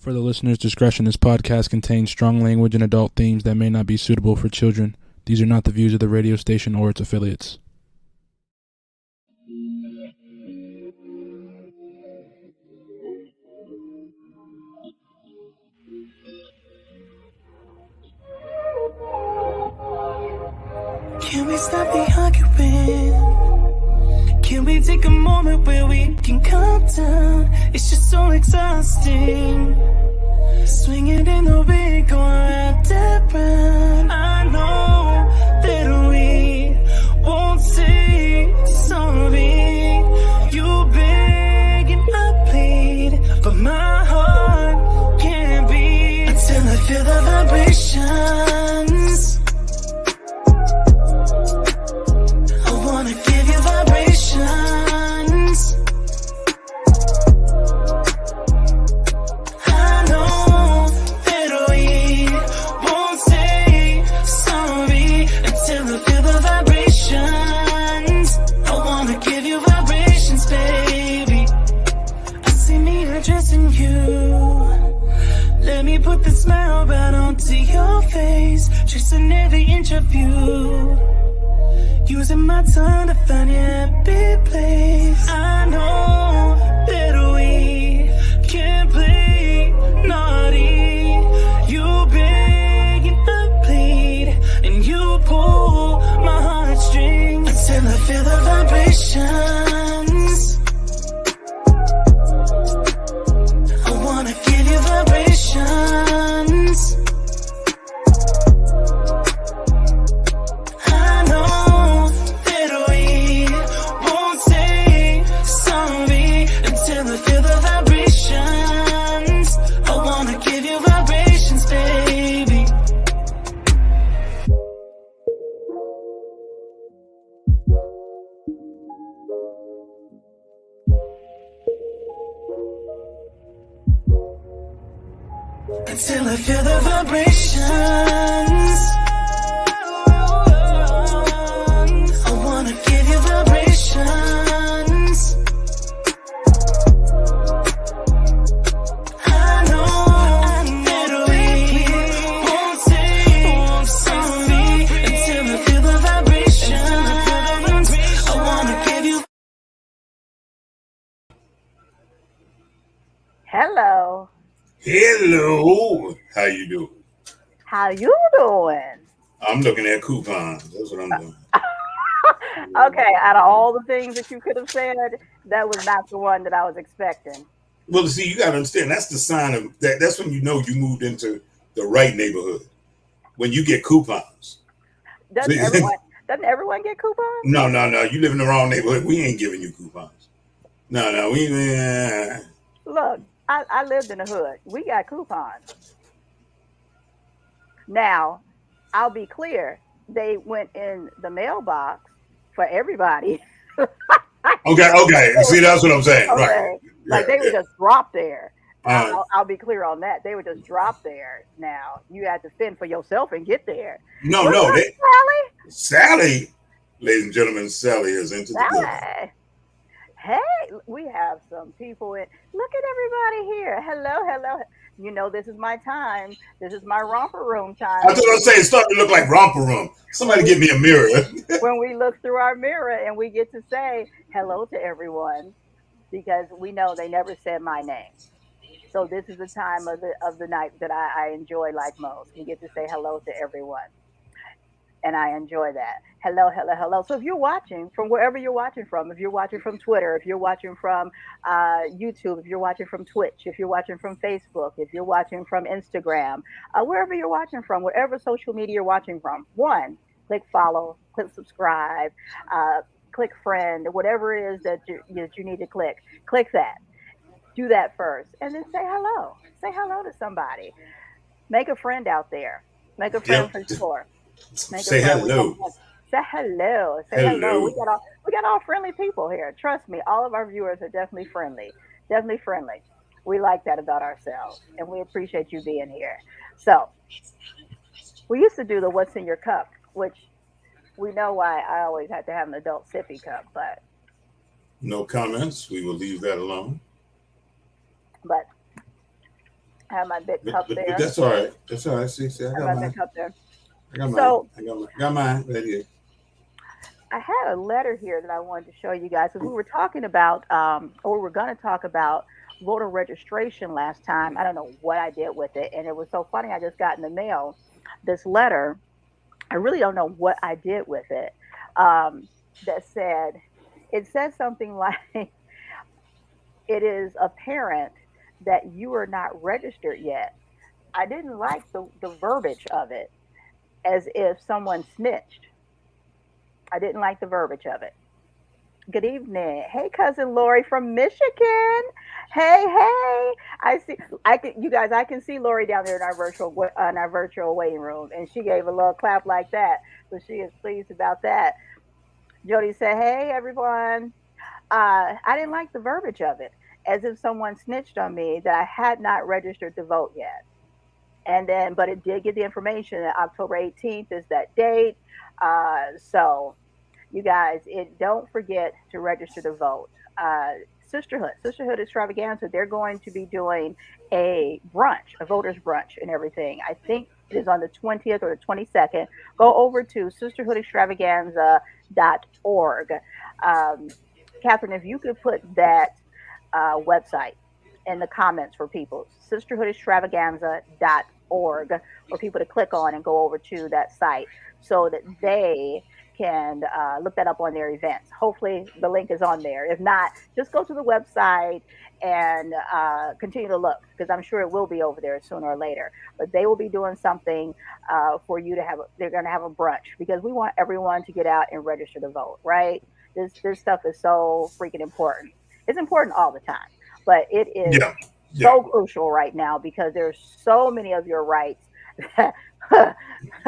For the listener's discretion, this podcast contains strong language and adult themes that may not be suitable for children. These are not the views of the radio station or its affiliates. Can we stop the arguing? Can we take a moment where we can calm down? It's just so exhausting. Swinging in the wind, going round and round. I know that we won't say sorry. You beg and I plead, but my heart can't beat until I feel the vibrations. I wanna give you vibrations. I know that we won't say sorry until I feel the vibrations. I wanna give you vibrations, baby. I see me addressing you. Let me put the smile right onto your face, tracing every inch of you. Using my tongue to find your happy place. I know that we can't play naughty. You beg and I plead, and you pull my heartstrings until I feel the vibrations. I wanna give you vibrations. Until I feel the vibrations. I wanna give you vibrations. I know that we won't say sorry until I feel the vibrations. I wanna give you. Hello. Hello, how you doing? How you doing? I'm looking at coupons. That's what I'm doing. Okay, out of all the things that you could have said, that was not the one that I was expecting. Well, see, you got to understand, that's the sign of that. That's when you know you moved into the right neighborhood. When you get coupons. Doesn't everyone get coupons? No. You live in the wrong neighborhood. We ain't giving you coupons. No. Look, I lived in the hood. We got coupons. Now, I'll be clear. They went in the mailbox for everybody. Okay. See, that's what I'm saying. Okay. Right. Like they were just dropped there. I'll be clear on that. They were just dropped there. Now, you had to fend for yourself and get there. No. Sally, ladies and gentlemen, Sally is into the good. Hey, we have some people in. Look at everybody here. Hello. You know, this is my time. This is my romper room time. That's what I'm saying. It's starting to look like romper room. Somebody give me a mirror. When we look through our mirror and we get to say hello to everyone, because we know they never said my name. So this is the time of the night that I enjoy like most. We get to say hello to everyone. And I enjoy that. Hello. So if you're watching from wherever you're watching from, if you're watching from Twitter, if you're watching from YouTube, if you're watching from Twitch, if you're watching from Facebook, if you're watching from Instagram, wherever you're watching from, whatever social media you're watching from, one, click follow, click subscribe, click friend, whatever it is that you need to click that. Do that first. And then say hello. Say hello to somebody. Make a friend out there. Make a friend for sure. Say hello. Say hello. Say hello. We got all friendly people here. Trust me, all of our viewers are definitely friendly. Definitely friendly. We like that about ourselves, and we appreciate you being here. So we used to do the what's in your cup, which we know why I always had to have an adult sippy cup, but no comments. We will leave that alone. But I have my big But, cup but but there. that's all right. That's all right. See, I I have got my big mine. cup there. I got mine. So Got mine right here. I had a letter here that I wanted to show you guys because we were talking about, or we were going to talk about voter registration last time. I don't know what I did with it, and it was so funny. I just got in the mail this letter. I really don't know what I did with it. Um, that said, it says something like, "It is apparent that you are not registered yet." I didn't like the verbiage of it, as if someone snitched. I didn't like the verbiage of it. Good evening. Hey, cousin Lori from Michigan. Hey, hey. I see. I can. You guys. I can see Lori down there in our virtual waiting room, and she gave a little clap like that. So she is pleased about that. Jody said, "Hey, everyone." I didn't like the verbiage of it, as if someone snitched on me that I had not registered to vote yet. And then, but it did get the information that October 18th is that date. So you guys, don't forget to register to vote. Sisterhood Extravaganza, they're going to be doing a brunch, a voters brunch and everything. I think it is on the 20th or the 22nd. Go over to sisterhoodextravaganza.org. Um, Catherine, if you could put that website in the comments for people, sisterhoodextravaganza.org, for people to click on and go over to that site so that they can look that up on their events. Hopefully, the link is on there. If not, just go to the website and continue to look because I'm sure it will be over there sooner or later. But they will be doing something for you to have. They're going to have a brunch because we want everyone to get out and register to vote. Right? This stuff is so freaking important. It's important all the time, but it is Yeah. Yeah. so crucial right now because there's so many of your rights that,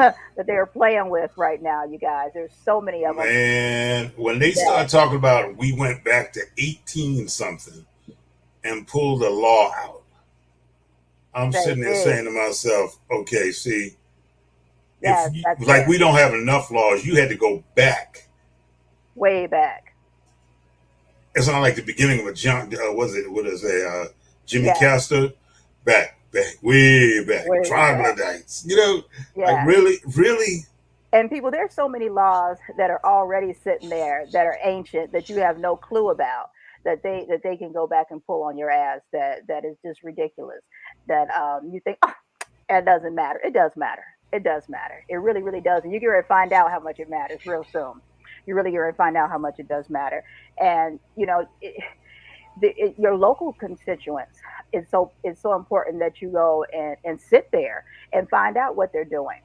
that they're playing with right now, you guys. There's so many of them Man, when they that start talking about we went back to 18 something and pulled the law out, I'm sitting there baby, saying to myself, okay, see, if yes, you, that's like there, we don't have enough laws, you had to go back. way back. It's not like the beginning of a John, what is it, Jimmy Yes, Castor, way back, way back. troglodytes, you know, like Yes. really, And people, there's so many laws that are already sitting there that are ancient that you have no clue about that they can go back and pull on your ass that is just ridiculous. That you think, oh, it doesn't matter. It does matter. It does matter. It really, really does. And you're going to find out how much it matters real soon. You're really going to find out how much it does matter. And your local constituents is so important that you go and sit there and find out what they're doing.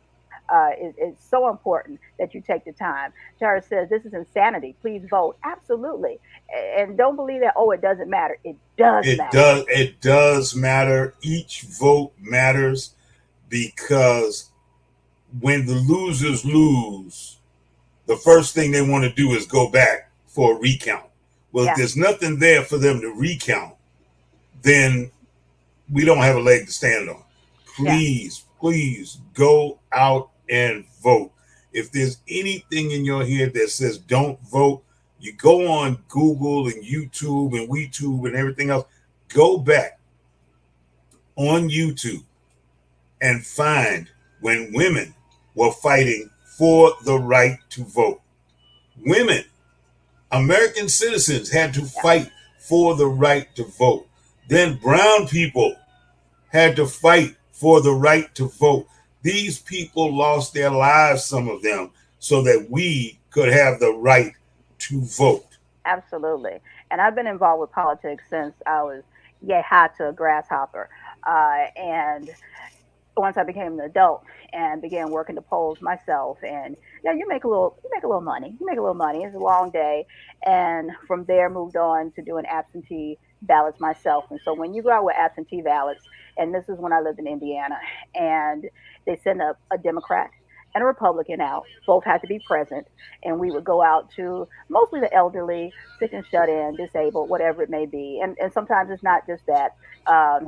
It's so important that you take the time. Tara says this is insanity. Please vote. Absolutely, and don't believe that. Oh, it doesn't matter. It does matter. it does matter. Each vote matters because when the losers lose, the first thing they want to do is go back for a recount. Well, if Yeah, there's nothing there for them to recount, then we don't have a leg to stand on. yeah, Please go out and vote. If there's anything in your head that says don't vote, you go on Google and YouTube and WeTube and everything else. Go back on YouTube and find when women were fighting for the right to vote. Women, American citizens, had to yeah, fight for the right to vote. Then brown people had to fight for the right to vote. These people lost their lives, some of them, so that we could have the right to vote. absolutely. And I've been involved with politics since I was yay high to a grasshopper. And once I became an adult and began working the polls myself, and you make a little money. You make a little money. It's a long day, and from there moved on to doing absentee ballots myself. And so when you go out with absentee ballots, and this is when I lived in Indiana, and they send a Democrat and a Republican out. Both had to be present, and we would go out to mostly the elderly, sick and shut in, disabled, whatever it may be. And sometimes it's not just that.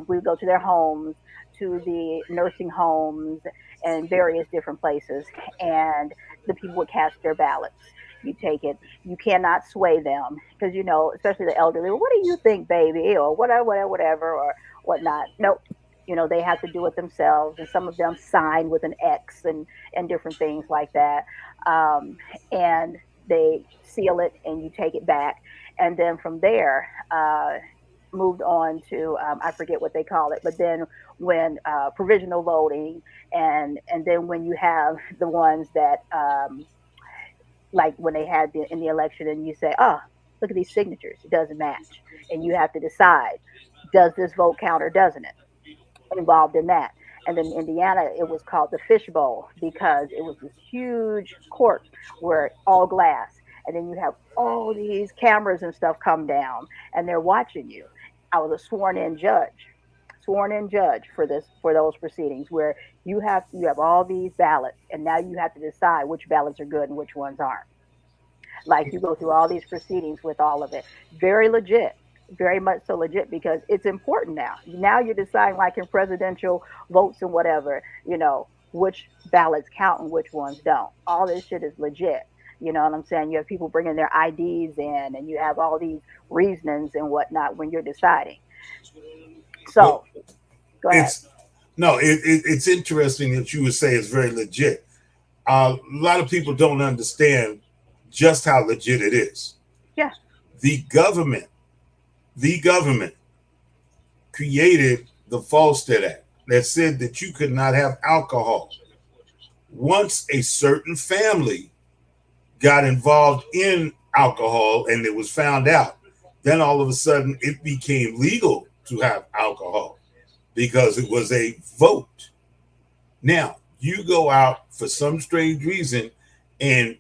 We would go to their homes, to the nursing homes, and various different places, and the people would cast their ballots. You take it. You cannot sway them because especially the elderly. Well, what do you think, baby, or whatever, or whatnot. Nope. You know, they have to do it themselves, and some of them sign with an X and different things like that. Um, and they seal it, and you take it back, and then from there, moved on to I forget what they call it, but then when provisional voting, and then when you have the ones that like when they had in the election, and you say, oh, look at these signatures, it doesn't match, and you have to decide, does this vote count or doesn't it? Involved in that. And then in Indiana, it was called the fishbowl because it was this huge court where all glass, and then you have all these cameras and stuff come down, and they're watching you. I was a sworn in judge for those proceedings where you have all these ballots, and now you have to decide which ballots are good and which ones aren't. Like you go through all these proceedings with all of it. Very legit, very much so legit because it's important now. Now you're deciding, like in presidential votes and whatever, which ballots count and which ones don't. All this shit is legit. You know what I'm saying? You have people bringing their IDs in, and you have all these reasonings and whatnot when you're deciding. So, Well, go ahead. it's no, it's interesting that you would say it's very legit. A lot of people don't understand just how legit it is. Yeah. The government, the government created the Falstead Act that said that you could not have alcohol. Once a certain family got involved in alcohol and it was found out, then all of a sudden it became legal to have alcohol because it was a vote. Now, you go out for some strange reason and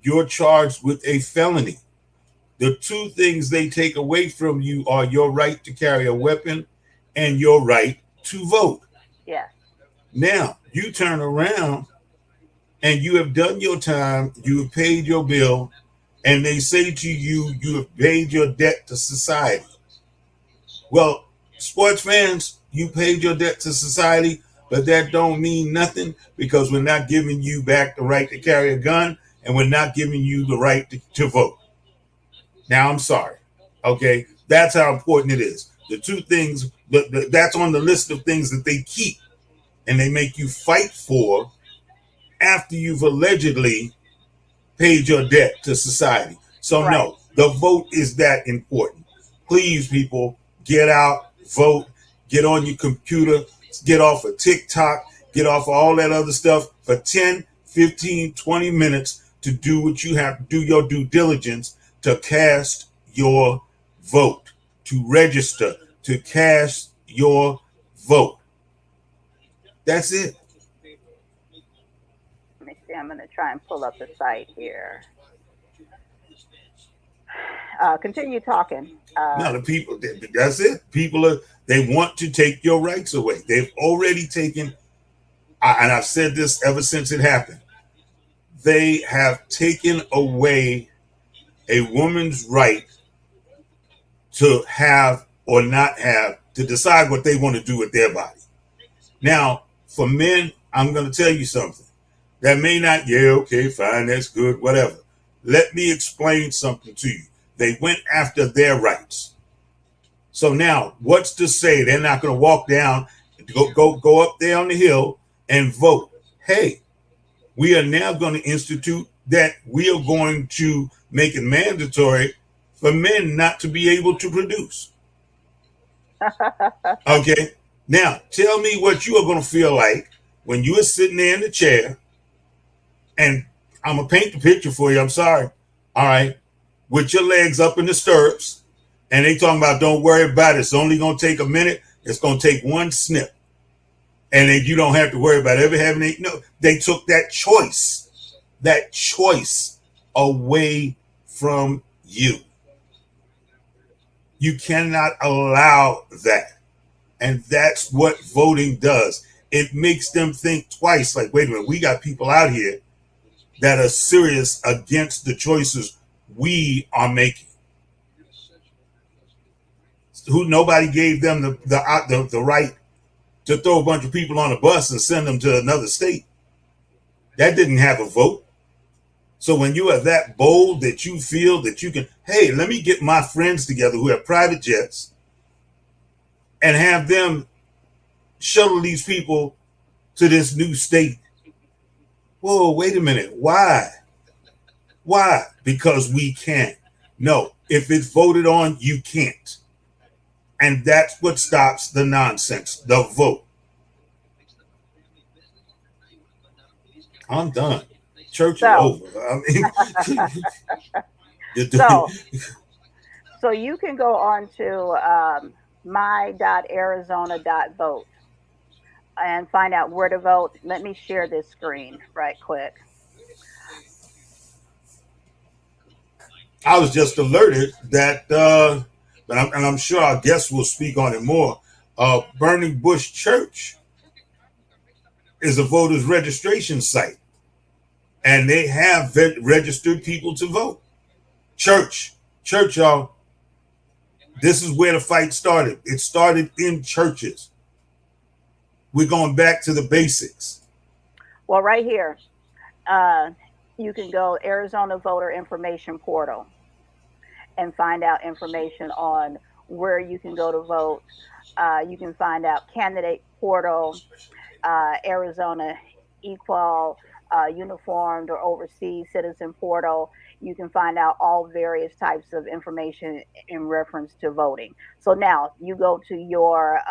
you're charged with a felony. The two things they take away from you are your right to carry a weapon and your right to vote. Yeah. Now, you turn around and you have done your time, you have paid your bill, and they say to you, you have paid your debt to society. Well, sports fans, you paid your debt to society, but that don't mean nothing because we're not giving you back the right to carry a gun, and we're not giving you the right to vote. Now, I'm sorry. Okay, that's how important it is. The two things, that's on the list of things that they keep and they make you fight for after you've allegedly paid your debt to society. So, Right. no, the vote is that important. Please, people, get out, vote, get on your computer, get off of TikTok, get off of all that other stuff for 10, 15, 20 minutes to do what you have to do, your due diligence to cast your vote, to register, to cast your vote. That's it. Let me see. I'm going to try and pull up the site here. Continue talking. No, the people, that's it. People they want to take your rights away. They've already taken, and I've said this ever since it happened, they have taken away a woman's right to have or not have, to decide what they want to do with their body. Now, for men, I'm going to tell you something. That may not, yeah, okay, fine, that's good, whatever. Let me explain something to you. They went after their rights. So now, what's to say they're not going to walk down, go up there on the hill and vote? Hey, we are now going to institute that we are going to make it mandatory for men not to be able to produce. Okay. Now, tell me what you are going to feel like when you are sitting there in the chair, and I'm going to paint the picture for you. I'm sorry. All right. With your legs up in the stirrups, and they talking about don't worry about it. It's only going to take a minute. It's going to take one snip. And then you don't have to worry about ever having it. No, they took that choice away from you. You cannot allow that. And that's what voting does. It makes them think twice. Like, wait a minute, we got people out here that are serious against the choices we are making. Who nobody gave them the right to throw a bunch of people on a bus and send them to another state. That didn't have a vote. So when you are that bold that you feel that you can, hey, let me get my friends together who have private jets and have them shuttle these people to this new state. Whoa, wait a minute. Why? Why? Because we can't. No, if it's voted on, you can't. And that's what stops the nonsense, the vote. I'm done. Church is over. I mean, so you can go on to my.arizona.vote and find out where to vote. Let me share this screen right quick. I was just alerted that, but I'm sure our guests will speak on it more. Burning Bush Church is a voters registration site, and they have registered people to vote. Church, y'all. This is where the fight started. It started in churches. We're going back to the basics. Well, right here, you can go Arizona Voter Information Portal and find out information on where you can go to vote. You can find out candidate portal, Arizona Equal, Uniformed or Overseas Citizen Portal. You can find out all various types of information in reference to voting. So now you go to your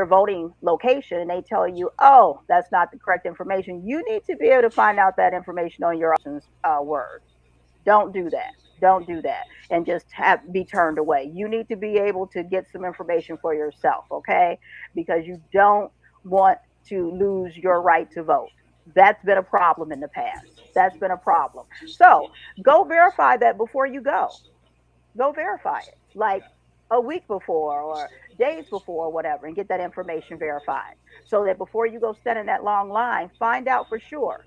voting location and they tell you, oh, that's not the correct information. You need to be able to find out that information on your words. Don't do that. Don't do that and just be turned away. You need to be able to get some information for yourself, okay? Because you don't want to lose your right to vote. That's been a problem in the past. That's been a problem. So go verify that before you go. Go verify it. Like a week before or days before or whatever, and get that information verified so that before you go stand in that long line, find out for sure,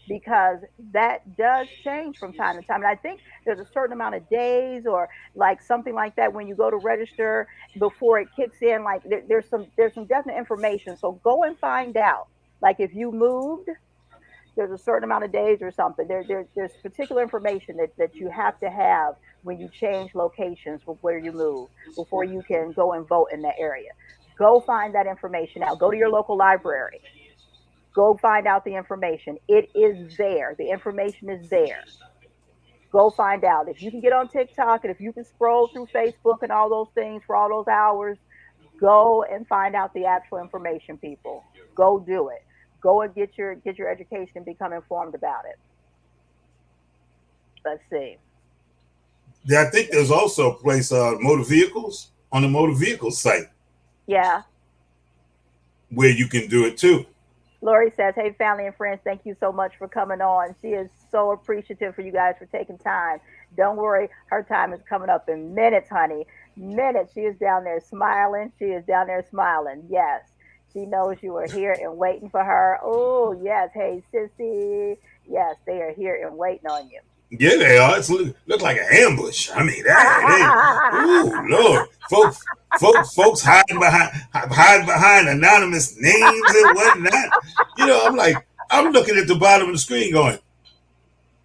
because that does change from time to time. And I think there's a certain amount of days or like something like that when you go to register before it kicks in. Like there's some definite information. So go and find out. Like if you moved, there's a certain amount of days or something. There's particular information that you have to have when you change locations with where you move before you can go and vote in that area. Go find that information out. Go to your local library. Go find out the information. It is there. The information is there. Go find out. If you can get on TikTok and if you can scroll through Facebook and all those things for all those hours, go and find out the actual information, people. Go do it. Go and get your education and become informed about it. Let's see. Yeah, I think there's also a place, motor vehicles, on the motor vehicle site. Yeah. Where you can do it too. Lori says, hey, family and friends, thank you so much for coming on. She is so appreciative for you guys for taking time. Don't worry, her time is coming up in minutes, honey. Minutes. She is down there smiling. She is down there smiling. Yes. She knows you are here and waiting for her. Oh, yes. Hey, sissy. Yes, they are here and waiting on you. Yeah, they are. It look like an ambush. I mean, oh Lord, folks hiding behind anonymous names and whatnot. You know, I'm looking at the bottom of the screen, going,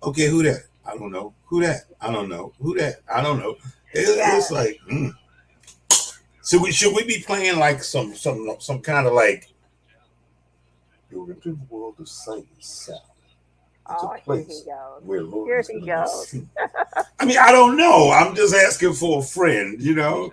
okay, who that? I don't know. Who that? I don't know. Who that? I don't know. It's like, So should we be playing like some kind of like you're into the world of sight and sound? Oh, here he goes. Here he goes. I mean, I don't know. I'm just asking for a friend, you know.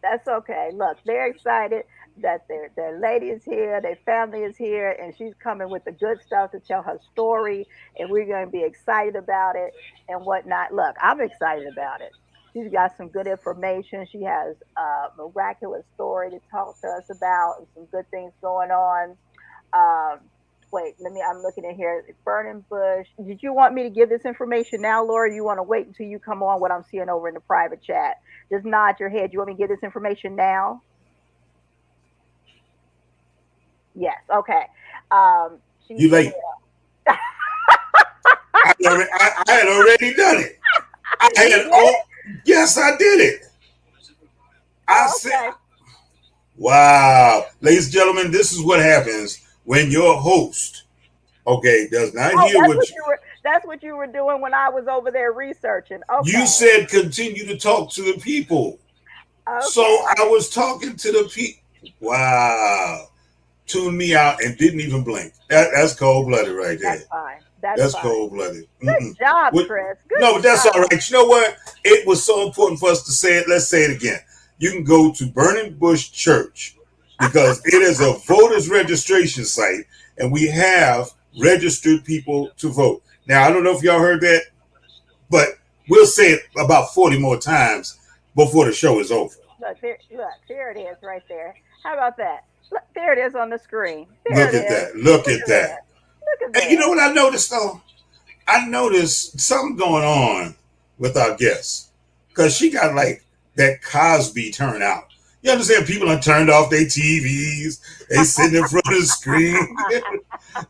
That's okay. Look, they're excited that their lady is here, their family is here, and she's coming with the good stuff to tell her story, and we're going to be excited about it and whatnot. Look, I'm excited about it. She's got some good information. She has a miraculous story to talk to us about and some good things going on. Wait, I'm looking in here. Burning Bush. Did you want me to give this information now, Laura? Or you want to wait until you come on what I'm seeing over in the private chat? Just nod your head. You want me to give this information now? Yes. Okay. You late. I had already done it. Yes, I did it. I said, wow. Ladies and gentlemen, this is what happens when your host, does not hear what you... That's what you were doing when I was over there researching. Okay. You said continue to talk to the people. Okay. So I was talking to the people. Wow. Tuned me out and didn't even blink. That's cold-blooded right there. That's fine. That's cold-blooded. Good job, Chris. Good No, but that's job. all right. You know what? It was so important for us to say it. Let's say it again. You can go to Burning Bush Church because it is a voters registration site, and we have registered people to vote. Now, I don't know if y'all heard that, but we'll say it about 40 more times before the show is over. Look, there it is right there. How about that? Look, there it is on the screen. Look at that. Look at that. Look at that. And you know what I noticed, though? I noticed something going on with our guests because she got like that Cosby turnout. You understand? People are turned off their TVs. They sitting in front of the screen.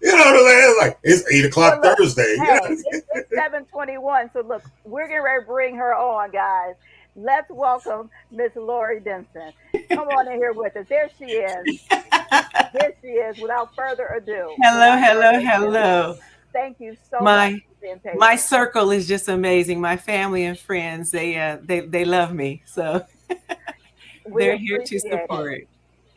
You know what I'm saying? It's like it's 8 o'clock Thursday. Hey, it's 7:21. So look, we're getting ready to bring her on, guys. Let's welcome Miss Lorrie Denson. Come on in here with us. There she is. There she is. Without further ado. Hello. Thank you so much for being patient. My circle is just amazing. My family and friends, they love me. So they're here to support.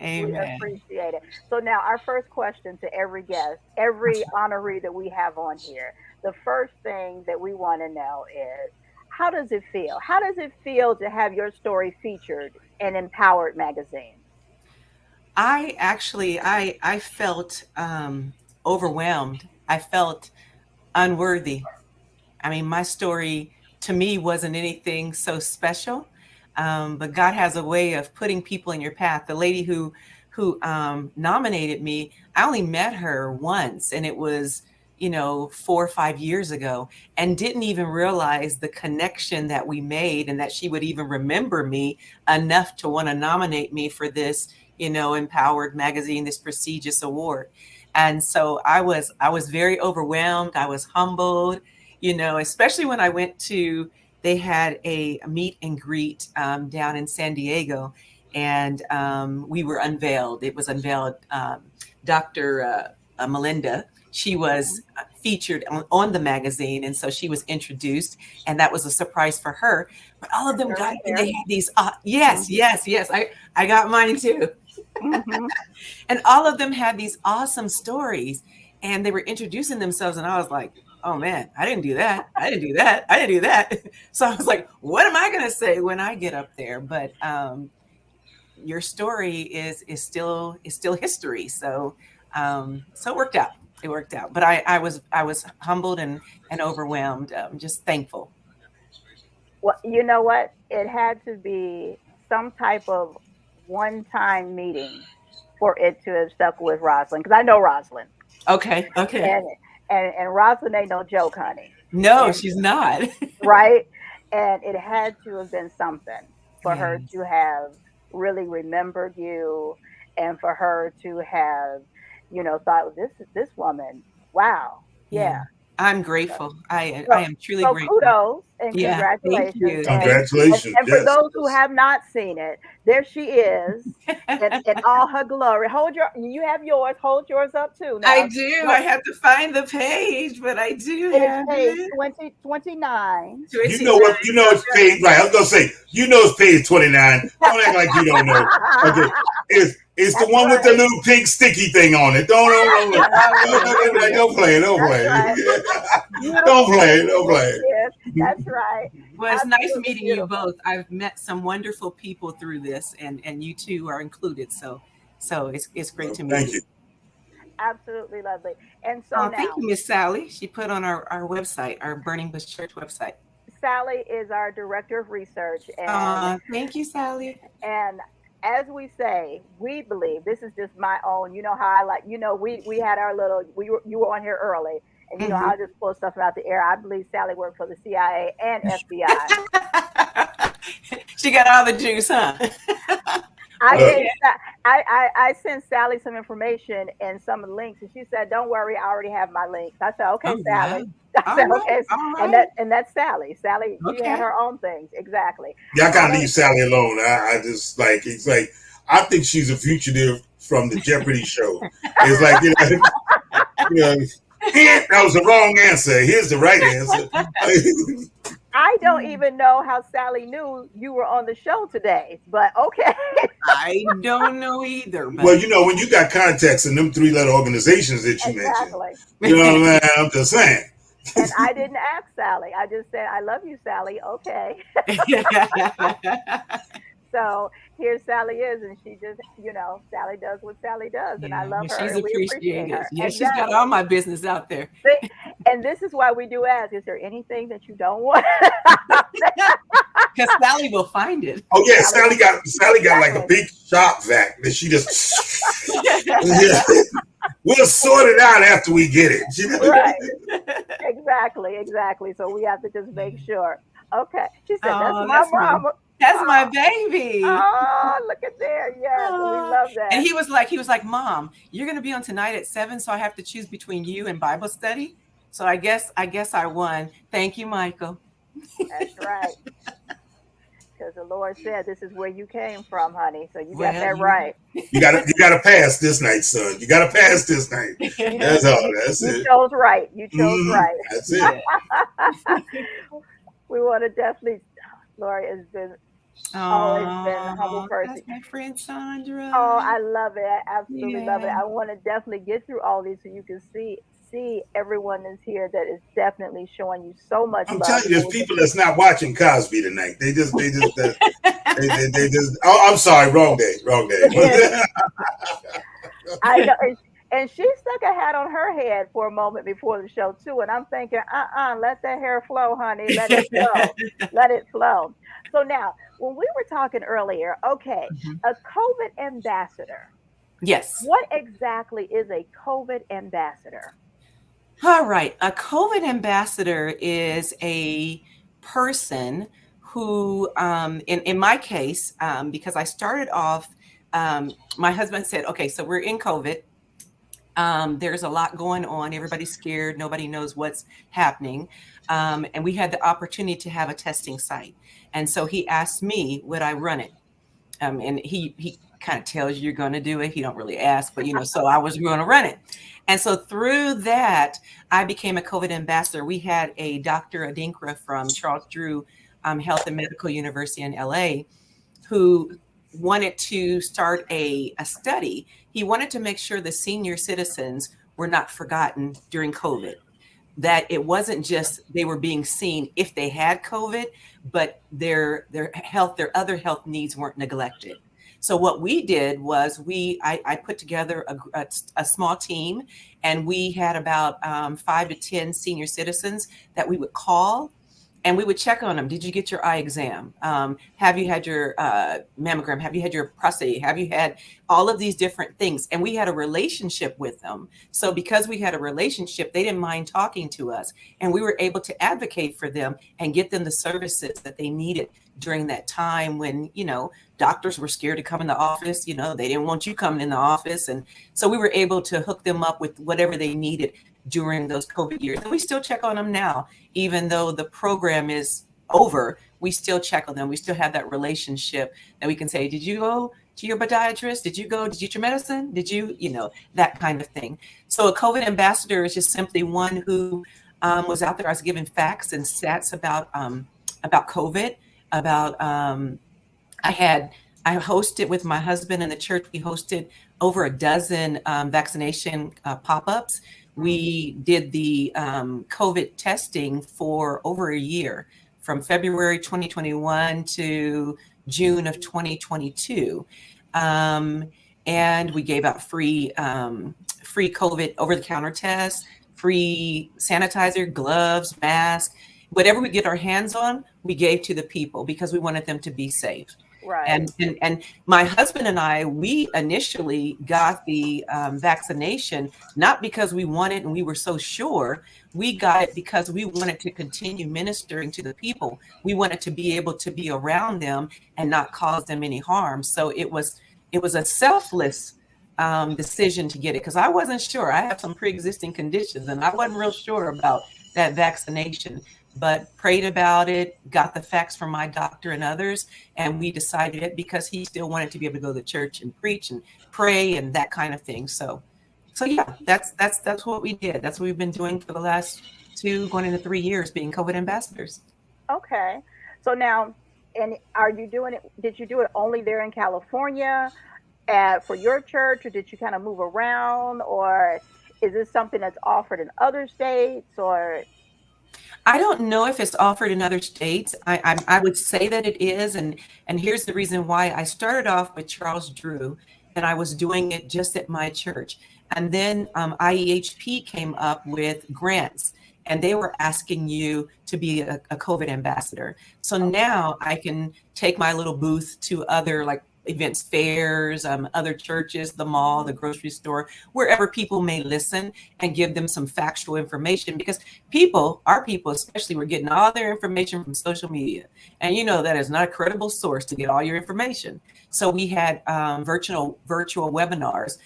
Amen. We appreciate it. So now our first question to every guest, every honoree that we have on here, the first thing that we want to know is, how does it feel? How does it feel to have your story featured in Empowered magazine? I felt overwhelmed. I felt unworthy. I mean, my story to me wasn't anything so special, but God has a way of putting people in your path. The lady who nominated me, I only met her once, and it was 4 or 5 years ago, and didn't even realize the connection that we made and that she would even remember me enough to want to nominate me for this, Empowered magazine, this prestigious award. And so I was very overwhelmed. I was humbled, especially when I went they had a meet and greet down in San Diego, and we were unveiled. It was unveiled. Dr. Melinda, she was featured on the magazine. And so she was introduced, and that was a surprise for her. But all of them got, they had these, yes. I got mine too. Mm-hmm. And all of them had these awesome stories, and they were introducing themselves. And I was like, oh man, I didn't do that. So I was like, what am I going to say when I get up there? But your story is still history. So it worked out. But I was humbled and overwhelmed, just thankful. Well, you know what? It had to be some type of one-time meeting for it to have stuck with Rosalind, because I know Rosalind. Okay. And Rosalind ain't no joke, honey. No, she's not. Right? And it had to have been something for her to have really remembered you, and for her to have, thought, this woman, wow. Yeah. I'm grateful. I am truly grateful. Kudos and congratulations. Thank you. Congratulations. And for those who have not seen it, there she is in all her glory. You have yours. Hold yours up too. Now. I do. I have to find the page, but I do have page 2029. You know it's page, right? I was gonna say, it's page 29. Don't act like you don't know. Okay. It's the one with the little pink sticky thing on it. Don't play. Don't play. That's right. Well, it's nice meeting you both. I've met some wonderful people through this, and you two are included. So it's great to meet you. Thank you. Absolutely lovely. And so now, thank you, Miss Sally. She put on our website, our Burning Bush Church website. Sally is our director of research. And thank you, Sally. And as we say, we believe, this is just my own, how I like, we had our little, you were on here early, and I just pull stuff out the air. I believe Sally worked for the CIA and FBI. She got all the juice, huh? I sent Sally some information and some links, and she said, "Don't worry, I already have my links." I said, "Okay, Sally." Right. I said, "Okay," right. and that's Sally. Sally, she had her own things, exactly. Yeah, I gotta leave Sally alone. I just it's like I think she's a fugitive from the Jeopardy show. It's like that was the wrong answer. Here's the right answer. I don't even know how Sally knew you were on the show today, but okay. I don't know either. But Well, when you got contacts in them 3-letter organizations that you mentioned, Exactly. you know what I mean? I'm just saying. And I didn't ask Sally. I just said, I love you, Sally. Okay. So here Sally is, and she just, Sally does what Sally does, and I yeah, love but her, she's and we appreciate appreciated. her. Yeah, she's got Exactly. all my business out there. See? And this is why we do ask: is there anything that you don't want? Because Sally will find it. Oh yeah, Sally got like a big shop vac that she just. Yeah. We'll sort it out after we get it. Right. Exactly. So we have to just make sure. Okay. She said, Oh, that's my mama. That's my baby. Oh, look at there. Yes, we love that. And he was like, Mom, you're going to be on tonight at 7, so I have to choose between you and Bible study. So I guess I won. Thank you, Michael. That's right. Because the Lord said, this is where you came from, honey. So you got that right. You gotta pass this night, son. You gotta pass this night. That's all. That's it. You chose right. Right. That's it. We want to definitely. Lori has been always been a humble person. That's my friend Sandra. Oh, I love it. I absolutely love it. I want to definitely get through all these so you can see everyone is here that is definitely showing you so much I'm love. telling you, there's people that's not watching Cosby tonight. They just oh, I'm sorry, wrong day. I know, and she stuck a hat on her head for a moment before the show too, and I'm thinking, let that hair flow, honey, let it flow, let it flow. So now, when we were talking earlier, okay, a COVID ambassador. Yes. What exactly is a COVID ambassador? All right. A COVID ambassador is a person who, in my case, because I started off, my husband said, okay, so we're in COVID. There's a lot going on. Everybody's scared. Nobody knows what's happening. And we had the opportunity to have a testing site. And so he asked me, would I run it? And he kind of tells you you're going to do it. He don't really ask, but so I was going to run it. And so through that, I became a COVID ambassador. We had a Dr. Adinkra from Charles Drew Health and Medical University in LA who wanted to start a study. He wanted to make sure the senior citizens were not forgotten during COVID, that it wasn't just they were being seen if they had COVID, but their other health needs weren't neglected. So what we did was I put together a small team, and we had about 5 to 10 senior citizens that we would call, and we would check on them. Did you get your eye exam? Have you had your mammogram? Have you had your prostate? Have you had all of these different things? And we had a relationship with them. So because we had a relationship, they didn't mind talking to us, and we were able to advocate for them and get them the services that they needed during that time when, doctors were scared to come in the office. They didn't want you coming in the office. And so we were able to hook them up with whatever they needed during those COVID years. And we still check on them now, even though the program is over, we still check on them. We still have that relationship that we can say, did you go to your podiatrist? Did you get your medicine? Did you, that kind of thing. So a COVID ambassador is just simply one who was out there. I was giving facts and stats about COVID, I hosted with my husband and the church. We hosted over a dozen vaccination pop-ups. We did the COVID testing for over a year, from February 2021 to June of 2022. And we gave out free COVID over-the-counter tests, free sanitizer, gloves, masks, whatever we get our hands on, we gave to the people because we wanted them to be safe. Right. And my husband and I, we initially got the vaccination, not because we wanted and we were so sure. We got it because we wanted to continue ministering to the people. We wanted to be able to be around them and not cause them any harm. So it was a selfless decision to get it, because I wasn't sure. I have some pre-existing conditions and I wasn't real sure about that vaccination, but prayed about it, got the facts from my doctor and others, and we decided it because he still wanted to be able to go to church and preach and pray and that kind of thing. So yeah, that's what we did. That's what we've been doing for the last 2 going into 3 years, being COVID ambassadors. Okay. So now, and are you doing it? Did you do it only there in California for your church, or did you kind of move around, or is this something that's offered in other states, or? I don't know if it's offered in other states. I would say that it is, and here's the reason why. I started off with Charles Drew, and I was doing it just at my church, and then IEHP came up with grants, and they were asking you to be a COVID ambassador. So now I can take my little booth to other like events, fairs, other churches, the mall, the grocery store, wherever people may listen, and give them some factual information, because our people especially, were getting all their information from social media. And that is not a credible source to get all your information. So we had virtual webinars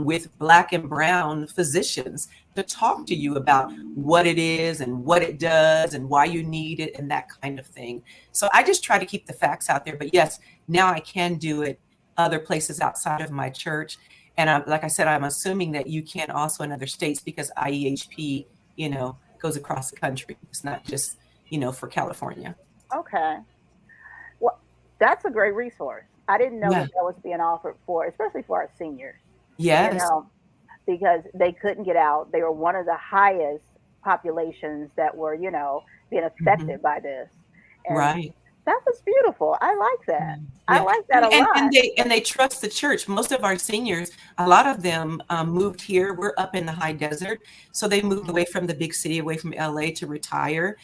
with Black and brown physicians to talk to you about what it is and what it does and why you need it and that kind of thing. So I just try to keep the facts out there. But yes, now I can do it other places outside of my church. And like I said, I'm assuming that you can also in other states, because IEHP, goes across the country. It's not just, for California. Okay. Well, that's a great resource. I didn't know that was being offered for, especially for our seniors. Yes. Because they couldn't get out. They were one of the highest populations that were, being affected by this. And right. That was beautiful. I like that. I like that a lot. And they trust the church. Most of our seniors, a lot of them moved here. We're up in the high desert. So they moved away from the big city, away from LA to retire.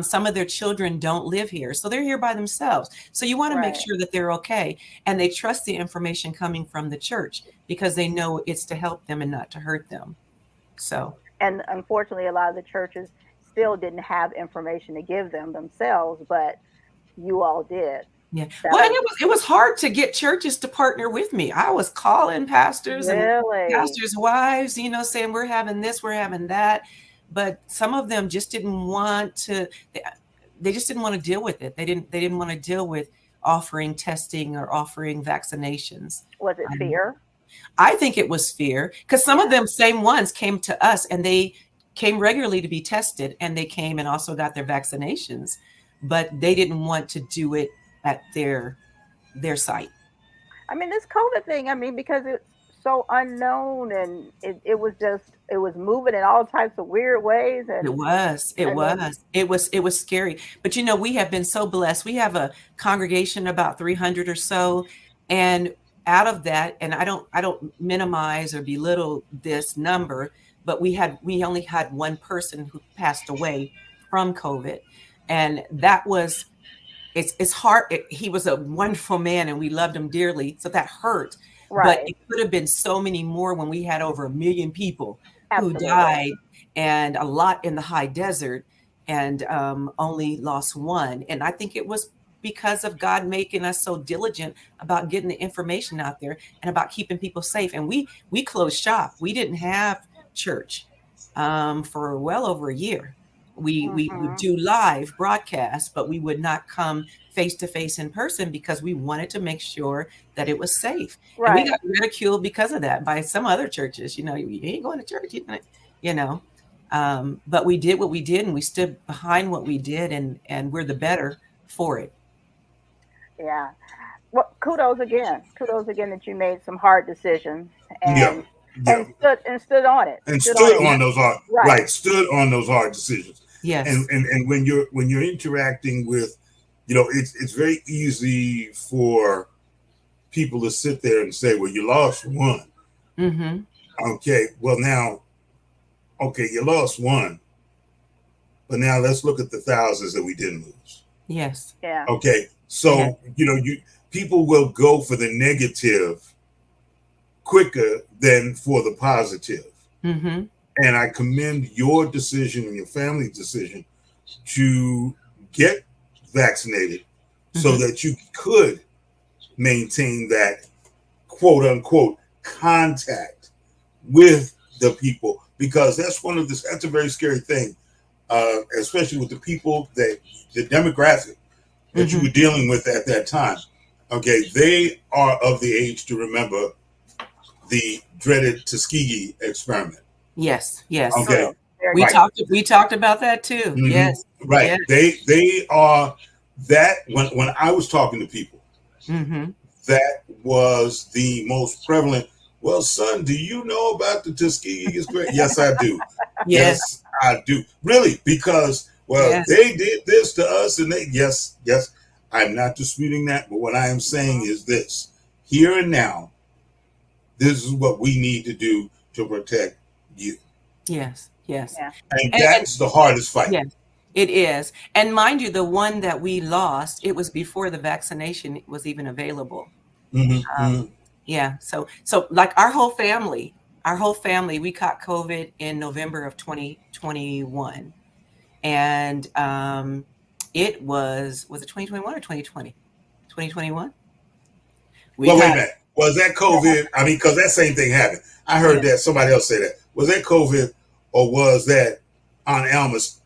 Some of their children don't live here. So they're here by themselves. So you want to make sure that they're okay. And they trust the information coming from the church, because they know it's to help them and not to hurt them. So. And unfortunately, a lot of the churches still didn't have information to give them themselves, but you all did. Yeah. Well, and it was hard to get churches to partner with me. I was calling pastors and pastors' wives, saying we're having this, we're having that. But some of them just didn't want to, they just didn't want to deal with it. They didn't want to deal with offering testing or offering vaccinations. Was it fear? I think it was fear, because some of them same ones came to us and they came regularly to be tested, and they came and also got their vaccinations, but they didn't want to do it at their site. I mean, this COVID thing, because it's so unknown, and it was moving in all types of weird ways. And it was scary. But we have been so blessed. We have a congregation about 300 or so, and out of that, and I don't minimize or belittle this number, but we only had one person who passed away from COVID. And that was, it's hard. He was a wonderful man and we loved him dearly. So that hurt. Right. But it could have been so many more when we had over 1 million people who died, and a lot in the high desert, and only lost one. And I think it was because of God making us so diligent about getting the information out there and about keeping people safe. And we closed shop. We didn't have church for well over a year. We would do live broadcasts, but we would not come face to face in person, because we wanted to make sure that it was safe. Right. And we got ridiculed because of that by some other churches. You ain't going to church, but we did what we did, and we stood behind what we did, and we're the better for it. Yeah. Well, kudos again that you made some hard decisions and stood on it. And stood on those hard, stood on those hard decisions. Yes. And when you're interacting with, it's very easy for people to sit there and say, well, you lost one. Mm-hmm. Okay. Well, now, you lost one, but now let's look at the thousands that we didn't lose. Yes. Yeah. Okay. So, people will go for the negative quicker than for the positive. Mm-hmm. And I commend your decision and your family's decision to get vaccinated so that you could maintain that quote unquote contact with the people, because that's a very scary thing, especially with the people the demographic that you were dealing with at that time. Okay. They are of the age to remember the dreaded Tuskegee experiment. Yes. Okay. We Right. talked about that too. Mhm. Yes. Right. Yes. They are that when I was talking to people, Mm-hmm. that was the most prevalent. Well, son, do you know about the Tuskegee Express? Yes, I do. Yes. Yes, I do. Really, because Yes. they did this to us, and they yes. I'm not disputing that, but what I am saying is this: here and now, this is what we need to do to protect you, Yes. Yes. Yeah. and And that's the hardest fight. yes, it is. And mind you, the one that we lost, it was before the vaccination was even available. Mm-hmm. Yeah. So like our whole family, we caught COVID in November of 2021. And it was it 2021 or 2020? 2021? We Well, wait a had, minute. Was that COVID? I mean, because that same thing happened. I heard yeah. that somebody else say that. Was that COVID, or was that Aunt Alma's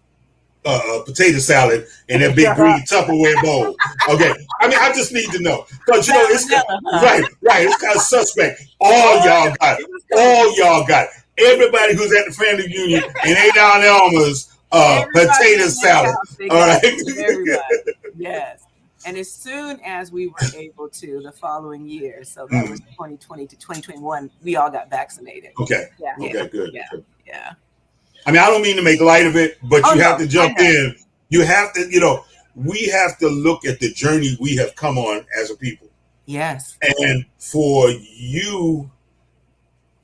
potato salad in that big green Tupperware bowl? Okay. I mean, I just need to know because it's Salmonella, huh? right. It's kind of suspect. All y'all got it. It was COVID. All y'all got it. Everybody who's at the family reunion and ate Aunt Alma's Everybody potato in that salad. house, they All got right. it. Everybody. Yes. And as soon as we were able to the following year, so that was 2020 to 2021, we all got vaccinated. Okay. Yeah. Okay. Good. Yeah. Good. Yeah. I mean, I don't mean to make light of it, but Oh, you have no, to jump I know. in. You have to, we have to look at the journey we have come on as a people. Yes. And for you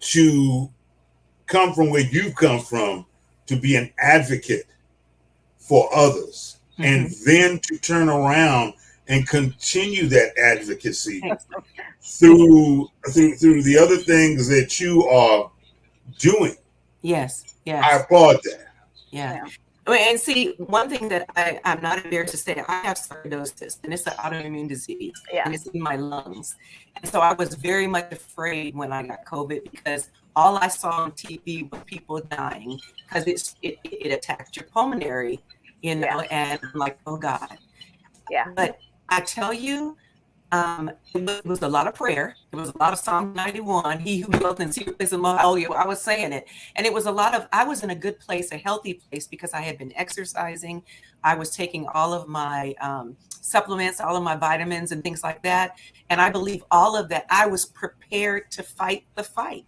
to come from where you've come from, to be an advocate for others, and then to turn around and continue that advocacy through the other things that you are doing. Yes. Yes. I applaud that. Yeah. And see, one thing that I'm not embarrassed to say, I have sarcoidosis, and it's an autoimmune disease, and it's in my lungs. And so I was very much afraid when I got COVID because all I saw on TV was people dying because it attacked your pulmonary, and I'm like, oh God. Yeah. But I tell you, it was a lot of prayer. It was a lot of Psalm 91. He who dwells in secret place of the Most High. Oh, yeah, I was saying it. And it was a lot of, I was in a good place, a healthy place, because I had been exercising. I was taking all of my supplements, all of my vitamins and things like that. And I believe all of that, I was prepared to fight the fight,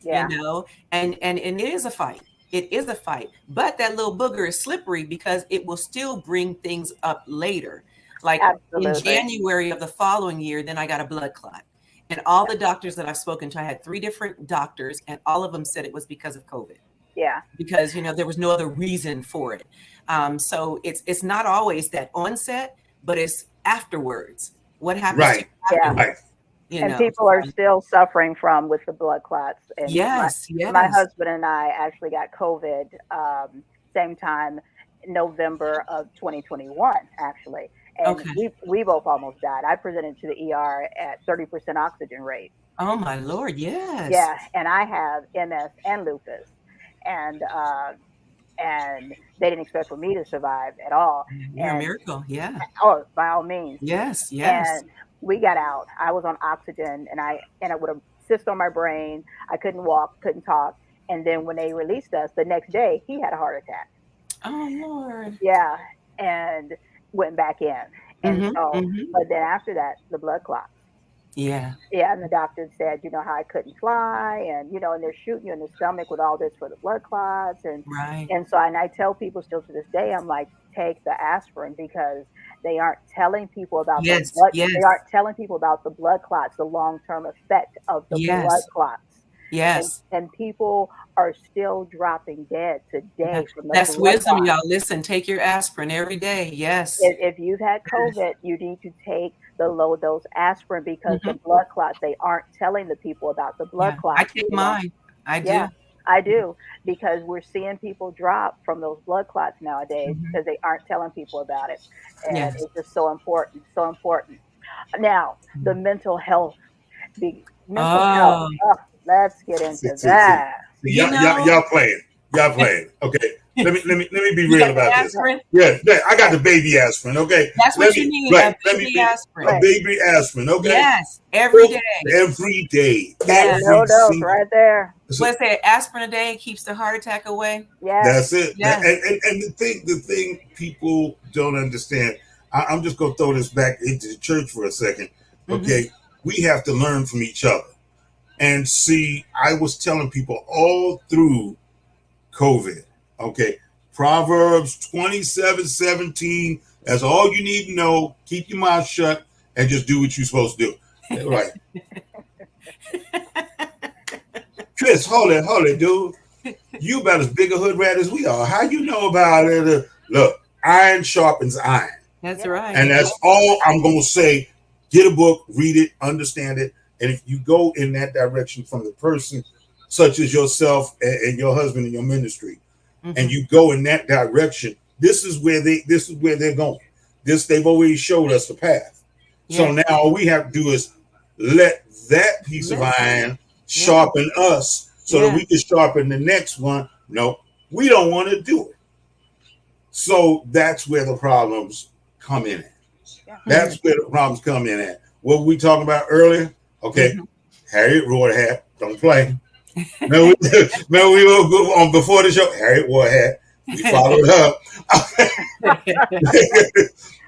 and it is a fight. It is a fight. But that little booger is slippery because it will still bring things up later. Like in January of the following year, then I got a blood clot. And all the doctors that I've spoken to, I had 3 different doctors, and all of them said it was because of COVID. Yeah. Because, there was no other reason for it. So it's not always that onset, but it's afterwards. What happens to you afterwards? And people are still suffering with the blood clots. And my husband and I actually got COVID same time, November of 2021, actually. And we both almost died. I presented to the ER at 30% oxygen rate. Oh my Lord, yes. Yeah, and I have MS and lupus, and they didn't expect for me to survive at all. You're a miracle, yeah. Oh, by all means. Yes. And we got out. I was on oxygen, and I with a cyst on my brain. I couldn't walk, couldn't talk. And then when they released us, the next day he had a heart attack. Oh Lord. Yeah, and went back in. And but then after that, the blood clots. Yeah. Yeah, and the doctor said, how I couldn't fly, and and they're shooting you in the stomach with all this for the blood clots, and so I tell people still to this day, I'm like, take the aspirin, because they aren't telling people about the blood. They aren't telling people about the blood clots, the long-term effect of the blood clots. Yes. And people are still dropping dead today from the That's blood wisdom, clots. y'all. Listen, take your aspirin every day. Yes. If you've had COVID, you need to take the low dose aspirin, because the blood clots, they aren't telling the people about the blood clots. I take mine. I do. Yeah, I do, because we're seeing people drop from those blood clots nowadays because they aren't telling people about it. And it's just so important, so important. Now, the mental health. Let's get into that. Y'all playing. Okay. Let me be You real got the about this. aspirin? Yeah, I got the baby aspirin. Okay, That's what you need. A baby aspirin. A baby aspirin. Okay. Yes, every day. Every day. That Yes. low dose right there. Let's say aspirin a day keeps the heart attack away. Yes. That's it. Yes. And the thing people don't understand. I'm just gonna throw this back into the church for a second. Okay, we have to learn from each other. And see, I was telling people all through COVID. Okay, Proverbs 27:17. That's all you need to know. Keep your mouth shut and just do what you're supposed to do. Right. Chris, hold it, dude. You about as big a hood rat as we are. How you know about it? Look, iron sharpens iron. That's right. And that's all I'm going to say. Get a book, read it, understand it. And if you go in that direction from the person such as yourself and your husband and your ministry, and you go in that direction, this is where they're going. They've always showed us the path. So now all we have to do is let that piece of iron sharpen us so that we can sharpen the next one. No, we don't want to do it. So that's where the problems come in at. That's where the problems come in at. What were we talking about earlier? Okay, Harriet wore a hat. Don't play. Remember we were on before the show. Harriet wore a hat. We followed her.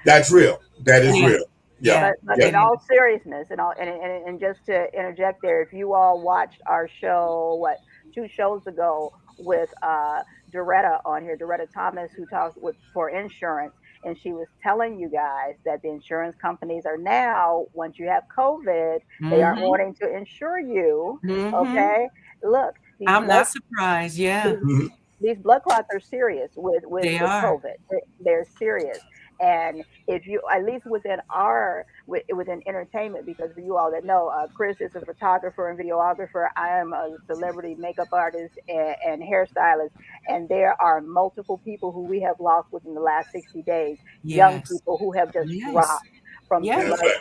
That's real. That is real. Yeah. But in all seriousness, and just to interject there, if you all watched our show, 2 shows ago with Doretta on here, Doretta Thomas, who talks for insurance, and she was telling you guys that the insurance companies are now, once you have COVID, they are wanting to insure you. Okay, look, I'm not surprised. These blood clots are serious with COVID. They're serious. And if you, at least within entertainment, because for you all that know, Chris is a photographer and videographer. I am a celebrity makeup artist and hairstylist. And there are multiple people who we have lost within the last 60 days. Young people who have just dropped from blood clots.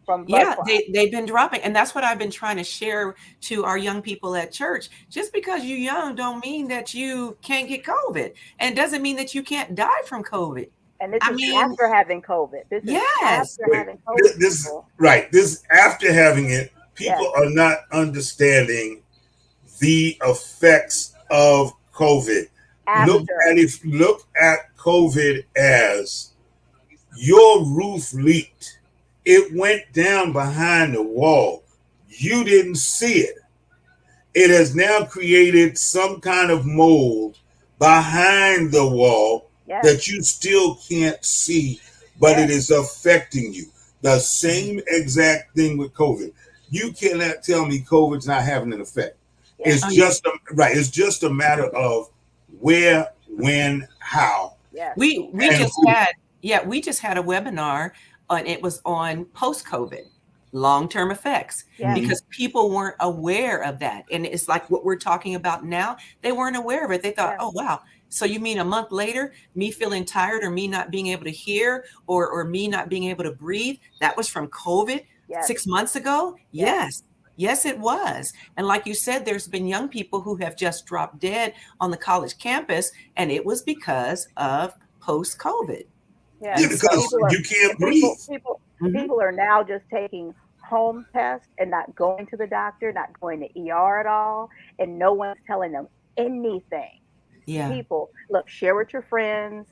From blood clots. They've been dropping, and that's what I've been trying to share to our young people at church. Just because you're young don't mean that you can't get COVID, and doesn't mean that you can't die from COVID. And this is after having COVID. This is after having COVID. This after having it, people are not understanding the effects of COVID. Look at COVID as your roof leaked. It went down behind the wall. You didn't see it. It has now created some kind of mold behind the wall that you still can't see, but it is affecting you. The same exact thing with COVID. You cannot tell me COVID's not having an effect. It's just a matter of where, when, how. We just had a webinar. And it was on post-COVID, long-term effects, because people weren't aware of that. And it's like what we're talking about now. They weren't aware of it. They thought, oh, wow. So you mean a month later, me feeling tired or me not being able to hear or me not being able to breathe, that was from COVID 6 months ago? Yes, it was. And like you said, there's been young people who have just dropped dead on the college campus, and it was because of post-COVID. Because you can't breathe. People are now just taking home tests and not going to the doctor, not going to ER at all, and no one's telling them anything. People, look, share with your friends,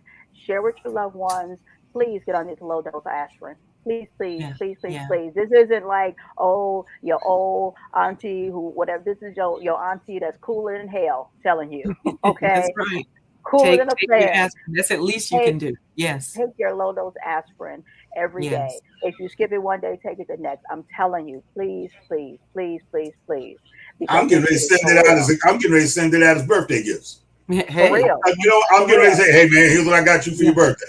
share with your loved ones. Please get on this low dose aspirin. Please. This isn't like, your old auntie whatever. This is your auntie that's cooler than hell telling you. Okay. That's right. Cooler than a fan. That's at least you can do. Yes. Take your low dose aspirin every day. If you skip it one day, take it the next. I'm telling you, please. I'm getting ready to send it out as birthday gifts. Hey. For real. I'm getting ready to say, hey man, here's what I got you for your birthday.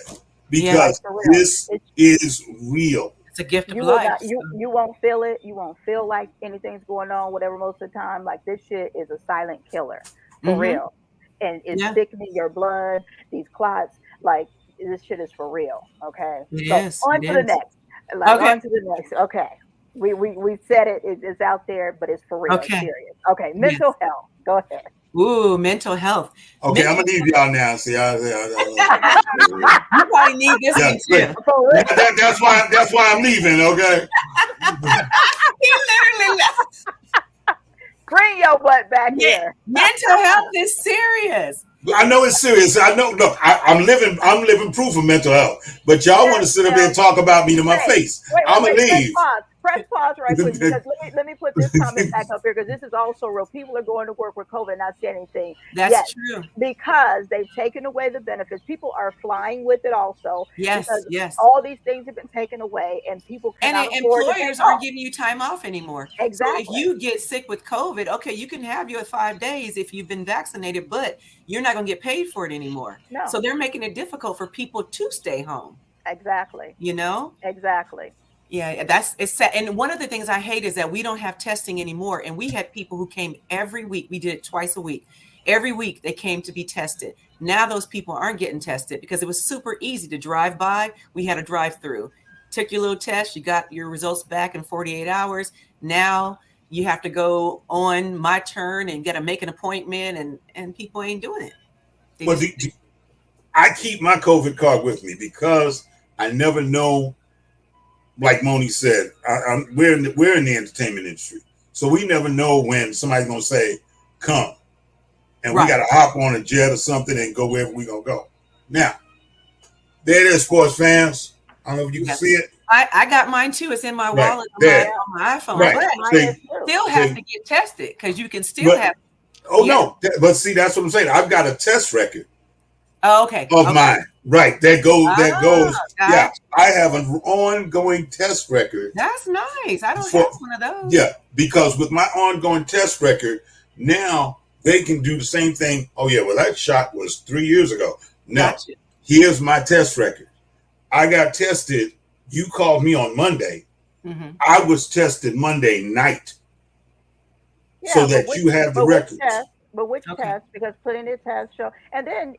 Because this is real. It's a gift of life. You won't feel it. You won't feel like anything's going on, whatever, most of the time. Like, this shit is a silent killer. For real. And it's thickening your blood, these clots, like, this shit is for real. Okay. Yes. So on to the next. On to the next. Okay. We said it. It's out there, but it's for real. Okay. It's serious. Okay. Mental health. Go ahead. Ooh, mental health. Okay, I'm gonna leave y'all now. See, You probably need this one too. that's why I'm leaving. Okay. He literally left. Bring your butt back here. Mental health is serious. I know it's serious. I know. Look, I'm living proof of mental health. But y'all want to sit up there and talk about me to my face. I'm gonna leave. Press pause right quick, because let me put this comment back up here, because this is also real. People are going to work with COVID, not saying anything. That's true. Because they've taken away the benefits. People are flying with it also. Yes, yes. All these things have been taken away, and people cannot afford employers aren't giving you time off anymore. Exactly. So if you get sick with COVID, okay, you can have your 5 days if you've been vaccinated, but you're not going to get paid for it anymore. No. So they're making it difficult for people to stay home. Exactly. You know? Exactly. Yeah, it's sad. And one of the things I hate is that we don't have testing anymore. And we had people who came every week. We did it twice a week. Every week they came to be tested. Now those people aren't getting tested because it was super easy to drive by. We had a drive-through. Took your little test. You got your results back in 48 hours. Now you have to go on My Turn and make an appointment, and people ain't doing it. Well, I keep my COVID card with me because I never know. Like MONI said, we're in the entertainment industry, so we never know when somebody's gonna say, "Come," and we got to hop on a jet or something and go wherever we gonna go. Now, there it is, sports fans. I don't know if you can see it. I got mine too. It's in my wallet on my iPhone. Right. But still have to get tested because you can still have. Oh no! But see, that's what I'm saying. I've got a test record. Oh, okay. Of mine. Right. That goes. Gotcha. Yeah. I have an ongoing test record. That's nice. I don't have one of those. Yeah. Because with my ongoing test record, now they can do the same thing. Oh, yeah. Well, that shot was 3 years ago. Now, here's my test record. I got tested. You called me on Monday. Mm-hmm. I was tested Monday night. Yeah, so that you have the records. But which test? Because putting the test show. And then,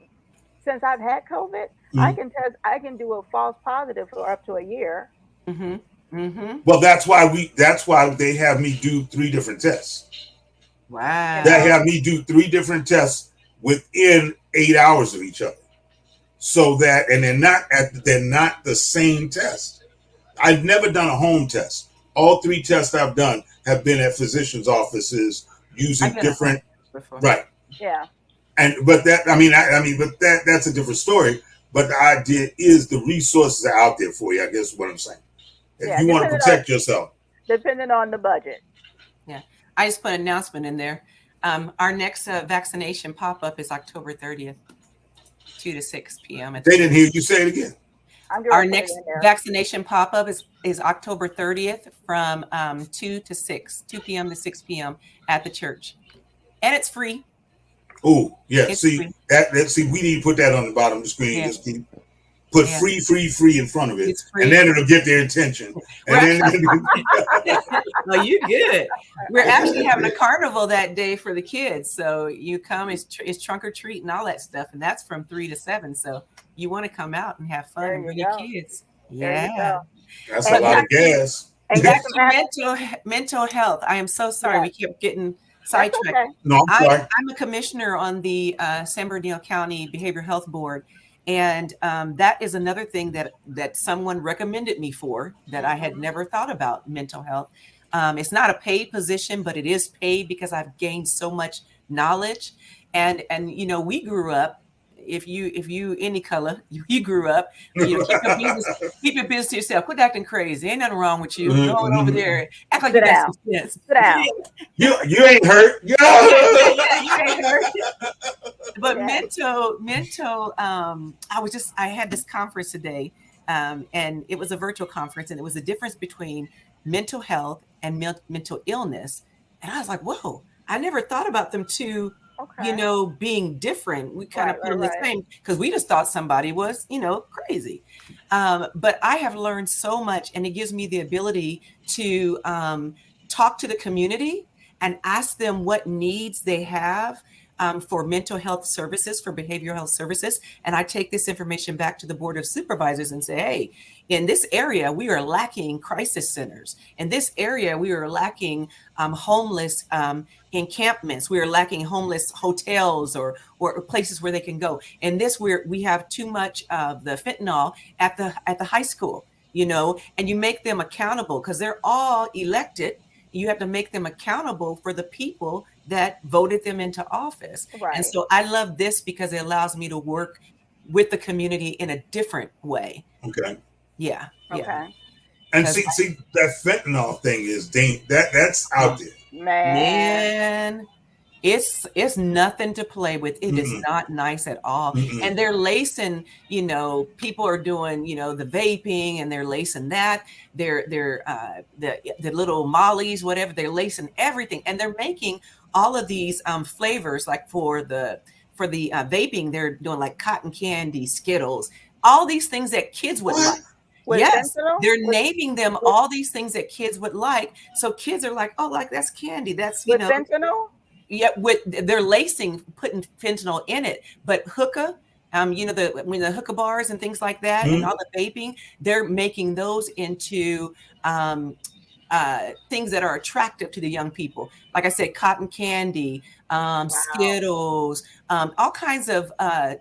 since I've had COVID, I can do a false positive for up to a year. Mm-hmm. Mm-hmm. Well, that's why they have me do 3 different tests. Wow. They have me do 3 different tests within 8 hours of each other. So that, and they're not the same test. I've never done a home test. All 3 tests I've done have been at physicians' offices using different. Right. Yeah. But that's a different story. But the idea is the resources are out there for you. I guess is what I'm saying. If you want to protect yourself, depending on the budget. Yeah, I just put an announcement in there. Our next vaccination pop-up is October 30th, 2 to 6 p.m. They didn't hear you say it again. Our next vaccination pop-up is October 30th from 2 p.m. to 6 p.m. at the church, and it's free. Oh, yeah. See, we need to put that on the bottom of the screen. Yeah. Just put free in front of it. And then it'll get their attention. And No, you good. We're actually having a carnival that day for the kids. So you come, it's trunk or treat and all that stuff. And that's from 3 to 7. So you want to come out and have fun and bring your kids. Yeah. That's a lot of gas. And back to mental health. I am so sorry. We kept getting sidetracked. Okay. No, I'm sorry. I'm a commissioner on the San Bernardino County Behavioral Health Board, and that is another thing that someone recommended me for that I had never thought about. Mental health. It's not a paid position, but it is paid because I've gained so much knowledge, and we grew up. If you any color, you grew up, keep your business to yourself. Quit acting crazy. Ain't nothing wrong with you. Go over there, act like you got some sense. Sit down. You ain't hurt. You ain't hurt. But mental. I had this conference today, and it was a virtual conference, and it was a difference between mental health and mental illness, and I was like, whoa! I never thought about them two. Okay. Being different, we kind of put them the same because we just thought somebody was, crazy. But I have learned so much, and it gives me the ability to talk to the community and ask them what needs they have. for mental health services, for behavioral health services. And I take this information back to the Board of Supervisors and say, hey, in this area, we are lacking crisis centers. In this area, we are lacking homeless encampments. We are lacking homeless hotels or places where they can go. And this, we have too much of the fentanyl at the high school, you know, and you make them accountable because they're all elected. You have to make them accountable for the people that voted them into office. Right. And so I love this because it allows me to work with the community in a different way. Okay. Yeah. Okay. Yeah. And see that fentanyl thing is that's out there. Man, it's nothing to play with. It is not nice at all. And they're lacing, you know, people are doing, you know, the vaping and they're lacing that. They're the little mollies, whatever, they're lacing everything. And they're making all of these flavors, like for the vaping, they're doing like cotton candy, Skittles, all these things that kids would like. With yes, fentanyl? they're naming them all these things that kids would like. So kids are like, oh, like that's candy. That's, you with know, fentanyl? Yeah, they're lacing, putting fentanyl in it. But hookah, you know, the hookah bars and things like that, and all the vaping, they're making those into things that are attractive to the young people. Like I said, cotton candy, Skittles, all kinds of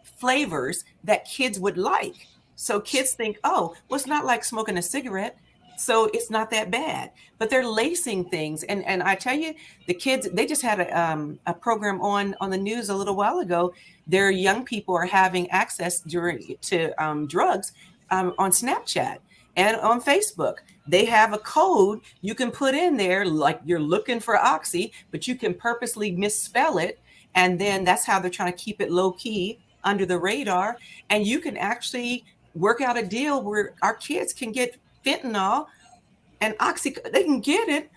flavors that kids would like. So kids think, oh, well, it's not like smoking a cigarette, so it's not that bad. But they're lacing things. And I tell you, the kids, they just had a program on the news a little while ago. Their young people are having access to drugs on Snapchat and on Facebook. They have a code you can put in there, like you're looking for Oxy, but you can purposely misspell it. And then that's how they're trying to keep it low key under the radar. And you can actually work out a deal where our kids can get fentanyl and Oxy, they can get it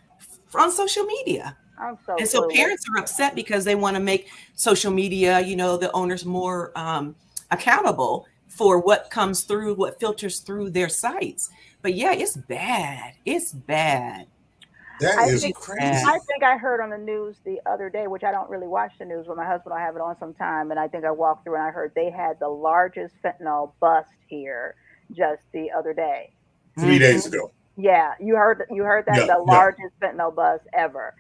on social media. And so parents are upset because they want to make social media, you know, the owners more accountable for what comes through, what filters through their sites. But yeah, it's bad. It's bad. That is crazy. I think I heard on the news the other day, which I don't really watch the news, but my husband will have it on sometime. And I think I walked through and I heard they had the largest fentanyl bust here just the other day. 3 days ago. Yeah, you heard that? Yeah, the largest fentanyl bust ever.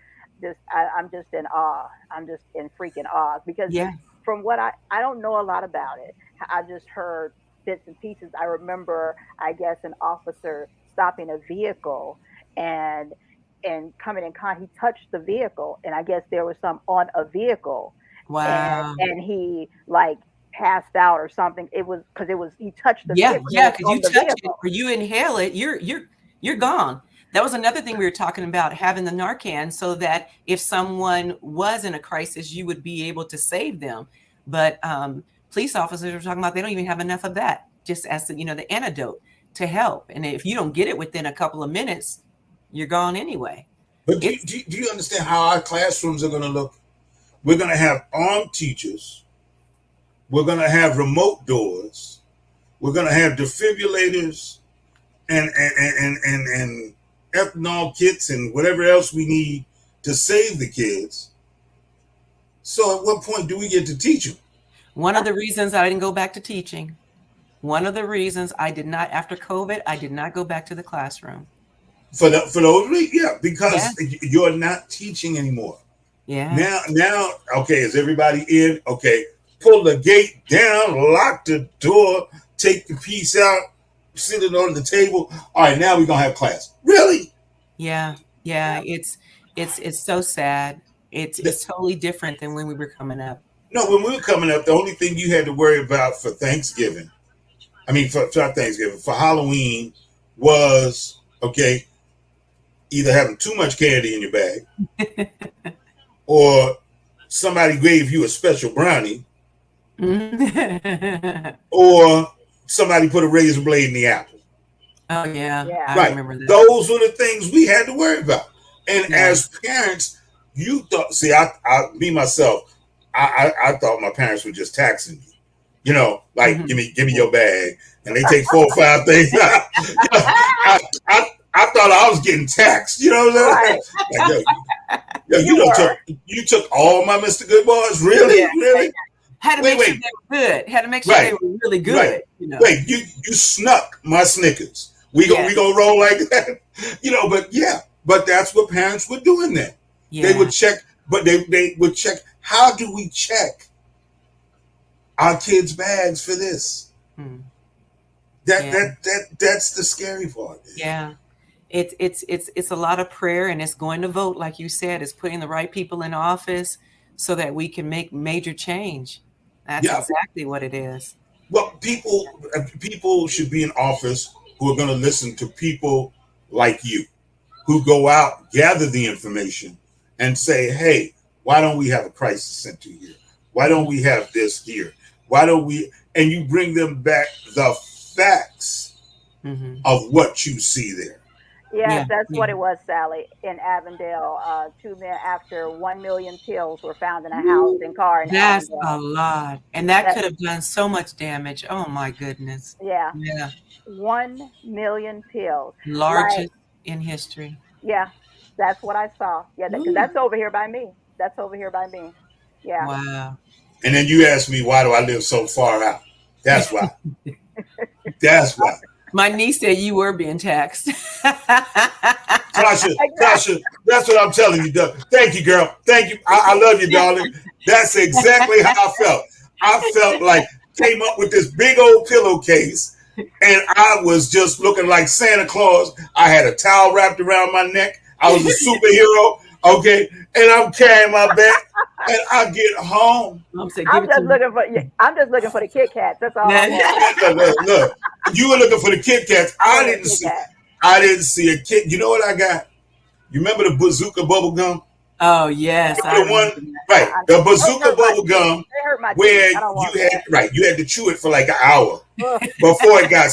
I'm just in awe. I'm just in freaking awe because from what I don't know a lot about it. I just heard bits and pieces. I remember, I guess, an officer stopping a vehicle and coming in contact, he touched the vehicle, and I guess there was some on a vehicle. Wow. And he like passed out or something. It was because he touched the vehicle. Yeah, because you touch it or you inhale it, you're gone. That was another thing we were talking about, having the Narcan so that if someone was in a crisis, you would be able to save them. But police officers are talking about they don't even have enough of that, just as the, you know, the antidote to help. And if you don't get it within a couple of minutes, you're gone anyway. But do you understand how our classrooms are going to look? We're going to have armed teachers. We're going to have remote doors. We're going to have defibrillators and ethanol kits and whatever else we need to save the kids. So at what point do we get to teach them? One of the reasons I didn't go back to teaching, one of the reasons I did not, after COVID, I did not go back to the classroom. For those reasons, yeah, because you're not teaching anymore. Yeah. Now, okay, is everybody in? Okay, pull the gate down, lock the door, take the piece out, sit it on the table. All right, now we're gonna have class. Really? Yeah. It's so sad. It's totally different than when we were coming up. No, when we were coming up, the only thing you had to worry about for Thanksgiving, for Thanksgiving, for Halloween was, okay, either having too much candy in your bag or somebody gave you a special brownie or somebody put a razor blade in the apple. Oh, yeah. I remember that. Those were the things we had to worry about. And as parents, you thought, see, I me myself, I thought my parents were just taxing me. You know, like, give me your bag. And they take 4 or 5 things. I thought I was getting taxed. You know what I'm saying? Like, Yeah, you took all my Mr. Good boys, really, Yeah. really. Had to make sure they were good. Had to make sure they were really good. Right. You know. Wait, you snuck my Snickers. We gonna roll like that, But that's what parents were doing then. Yeah. They would check, but they would check. How do we check our kids' bags for this? That's the scary part. Yeah. It's a lot of prayer, and it's going to vote, like you said. It's putting the right people in office so that we can make major change. That's exactly what it is. Well, people should be in office who are going to listen to people like you, who go out, gather the information, and say, "Hey, why don't we have a crisis center here? Why don't we have this here? Why don't we?" And you bring them back the facts of what you see there. Yes, that's what it was, Sally, in Avondale. 2 men after 1 million pills were found in a house and car in That's Avondale. a lot. And that could have done so much damage. Oh, my goodness. Yeah. 1 million pills. Largest in history. Yeah, that's what I saw. Yeah, because that's over here by me. Yeah. Wow. And then you ask me, why do I live so far out? That's why. That's why. My niece said you were being taxed. Tasha, that's what I'm telling you, Doug. Thank you, girl. Thank you. I love you, darling. That's exactly how I felt. I felt like came up with this big old pillowcase, and I was just looking like Santa Claus. I had a towel wrapped around my neck. I was a superhero. Okay, and I'm carrying my bag, and I get home. I'm just looking for the Kit Kats. That's all. Look, you were looking for the Kit Kats. I didn't see a Kit. You know what I got? You remember the bazooka bubble gum? Oh yes, the bazooka bubble gum, where you had to chew it for like an hour before it got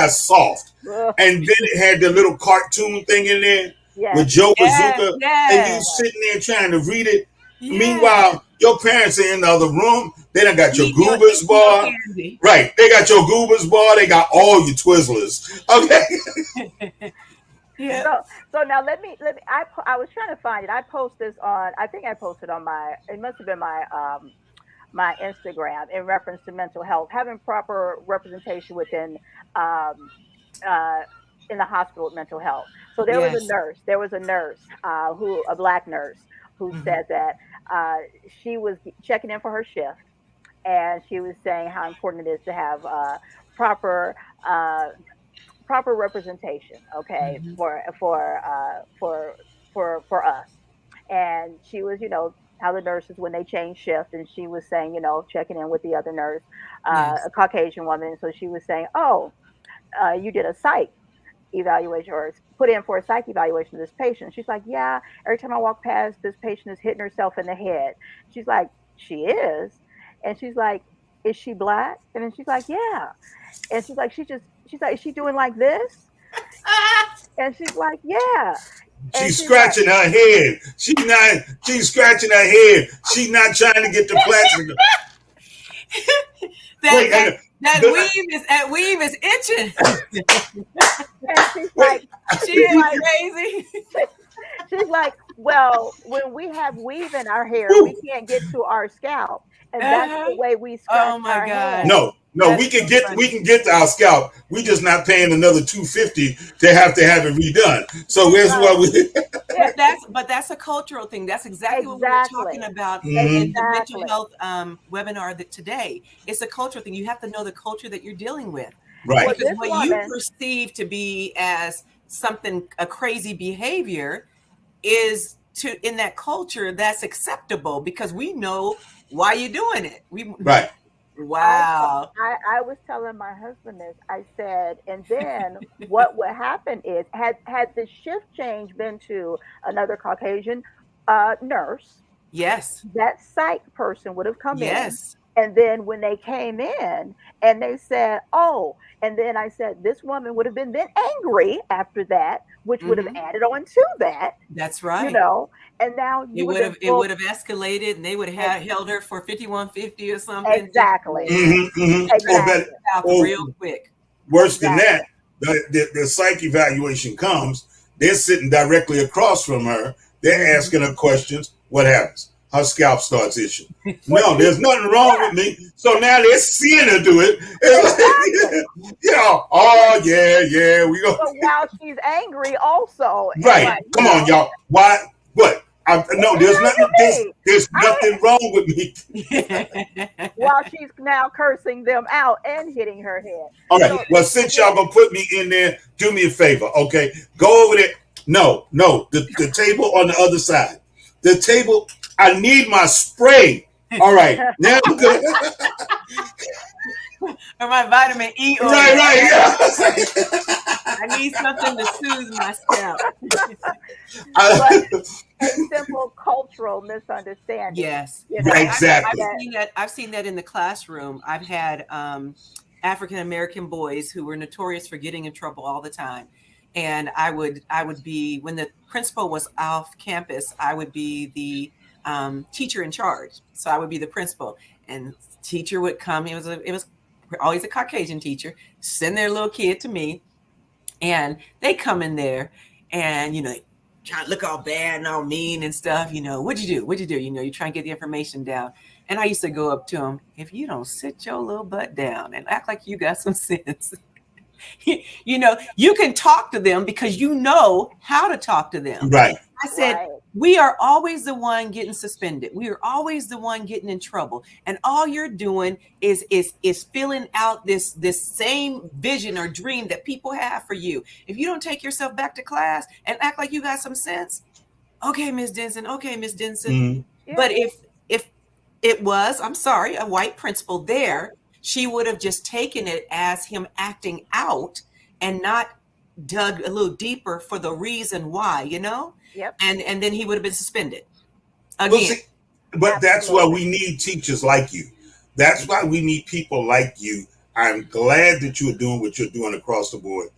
soft, and then it had the little cartoon thing in there. With Joe Bazooka, and you sitting there trying to read it. Meanwhile, your parents are in the other room. They done got your Goobers bar. Right. They got your Goobers bar. They got all your Twizzlers. Okay. So now let me. I was trying to find it. I post this on. I think I posted on my. It must have been my my Instagram in reference to mental health, having proper representation within in the hospital with mental health. So there was a nurse, a black nurse, who said that she was checking in for her shift, and she was saying how important it is to have proper representation, okay, for us. And she was, how the nurses, when they change shift, and she was saying, checking in with the other nurse, a Caucasian woman. So she was saying, you did a psych evaluation or put in for a psych evaluation of this patient. She's like, yeah, every time I walk past, this patient is hitting herself in the head. She's like, she is? And she's like, is she black? And then she's like, yeah. And she's like, is she doing like this? And she's like, yeah. She's scratching her head. She's scratching her head. She's not trying to get the plastic. That weave is itching. And she's like, crazy. She's like, well, when we have weave in our hair, we can't get to our scalp, and that's the way we scratch our head. No, we can get to our scalp. We just not paying another $250 to have it redone. So where's what we? But that's a cultural thing. That's exactly what we were talking about in the mental health webinar today. It's a cultural thing. You have to know the culture that you're dealing with. Right. Because what you perceive to be as a crazy behavior is in that culture that's acceptable because we know why you're doing it. Right. Wow. I was telling my husband this. I said, and then what would happen is had the shift change been to another Caucasian nurse, yes, that psych person would have come in. And then when they came in and they said, and then I said, this woman would have been then angry after that, which would have added on to that. That's right. And now it would have escalated, and they would have held her for 5150 or something. Exactly. Exactly. Real quick. Worse than that, the psych evaluation comes. They're sitting directly across from her. They're asking her questions. What happens? Her scalp starts itching. No, there's nothing wrong with me. So now they're seeing her do it. Oh yeah, we go. But while she's angry, also. Right. Like, Come on, y'all. Why? What? No, there's nothing wrong with me. While she's now cursing them out and hitting her head. All right. Well, since y'all gonna put me in there, do me a favor, okay? Go over there. No, the table on the other side. The table. I need my spray. All right. Now I'm good. Or my vitamin E oil. Right. Yeah. I need something to soothe my scalp. But a simple cultural misunderstanding. Yes. Exactly. I've seen that in the classroom. I've had African American boys who were notorious for getting in trouble all the time. And I would be, when the principal was off campus, I would be the teacher in charge. So I would be the principal, and teacher would come. It was always a Caucasian teacher, send their little kid to me, and they come in there and, trying to look all bad and all mean and stuff. What'd you do? You try and get the information down. And I used to go up to them, if you don't sit your little butt down and act like you got some sense, you can talk to them because you know how to talk to them. Right. I said, we are always the one getting suspended. We are always the one getting in trouble. And all you're doing is filling out this same vision or dream that people have for you. If you don't take yourself back to class and act like you got some sense, okay, Miss Denson. Mm-hmm. But if it was, I'm sorry, a white principal there, she would have just taken it as him acting out and not dug a little deeper for the reason why, Yep. And then he would have been suspended again. Well, see, but that's why we need teachers like you. That's why we need people like you. I'm glad that you are doing what you're doing across the board.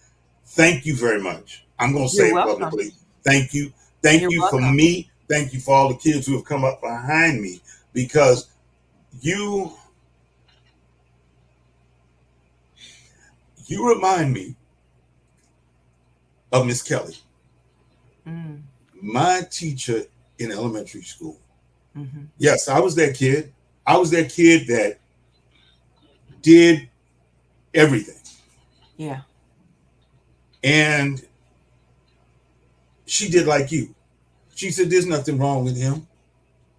Thank you very much. I'm going to say it publicly. Thank you. Thank you for me. Thank you for all the kids who have come up behind me, because you remind me of Miss Kelly, my teacher in elementary school. Mm-hmm. Yes, I was that kid. I was that kid that did everything. Yeah. And she did like you. She said, there's nothing wrong with him.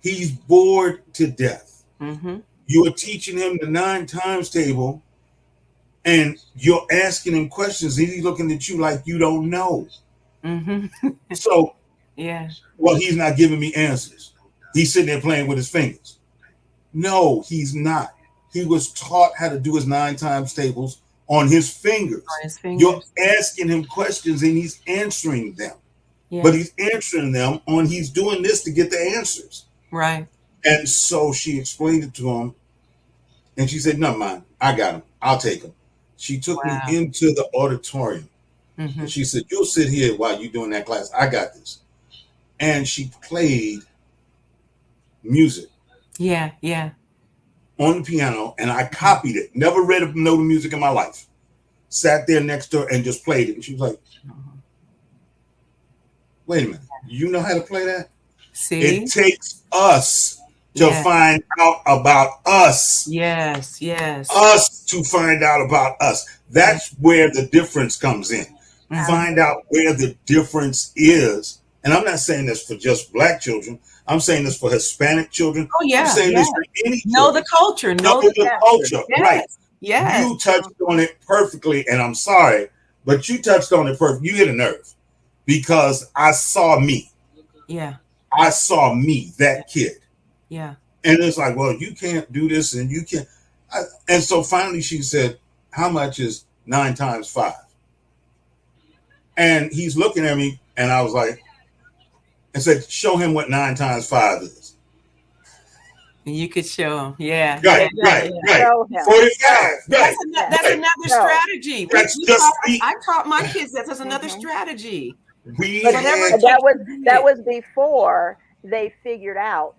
He's bored to death. Mm-hmm. You are teaching him the 9 times table, and you're asking him questions, and he's looking at you like you don't know. Mm-hmm. So, yeah. Well, he's not giving me answers. He's sitting there playing with his fingers. No, he's not. He was taught how to do his 9 times tables on his fingers. You're asking him questions, and he's answering them. Yeah. But he's answering them on he's doing this to get the answers. Right. And so she explained it to him, and she said, "No, man, I got him. I'll take him." She took me into the auditorium. Mm-hmm. And she said, "You'll sit here while you're doing that class. I got this." And she played music. Yeah. On the piano, and I copied it. Never read a note of music in my life. Sat there next to her and just played it. And she was like, "Wait a minute. You know how to play that?" See? It takes us to find out about us. Yes. Us to find out about us. That's where the difference comes in. Find out where the difference is. And I'm not saying this for just Black children. I'm saying this for Hispanic children. Oh, yeah. I'm saying this for any children. Know the culture. Know the culture. Yes. Right. Yes. You touched on it perfectly, and I'm sorry, but you touched on it perfectly. You hit a nerve, because I saw me. Yeah. I saw me, that kid. Yeah. And it's like, well, you can't do this, and you can't. And so finally she said, "How much is 9 times 5? And he's looking at me, and I was like, and said, "Show him what 9 times 5 is." And you could show him. Yeah. Right. 45. That's another strategy. That's I taught my kids that's another strategy. That was before they figured out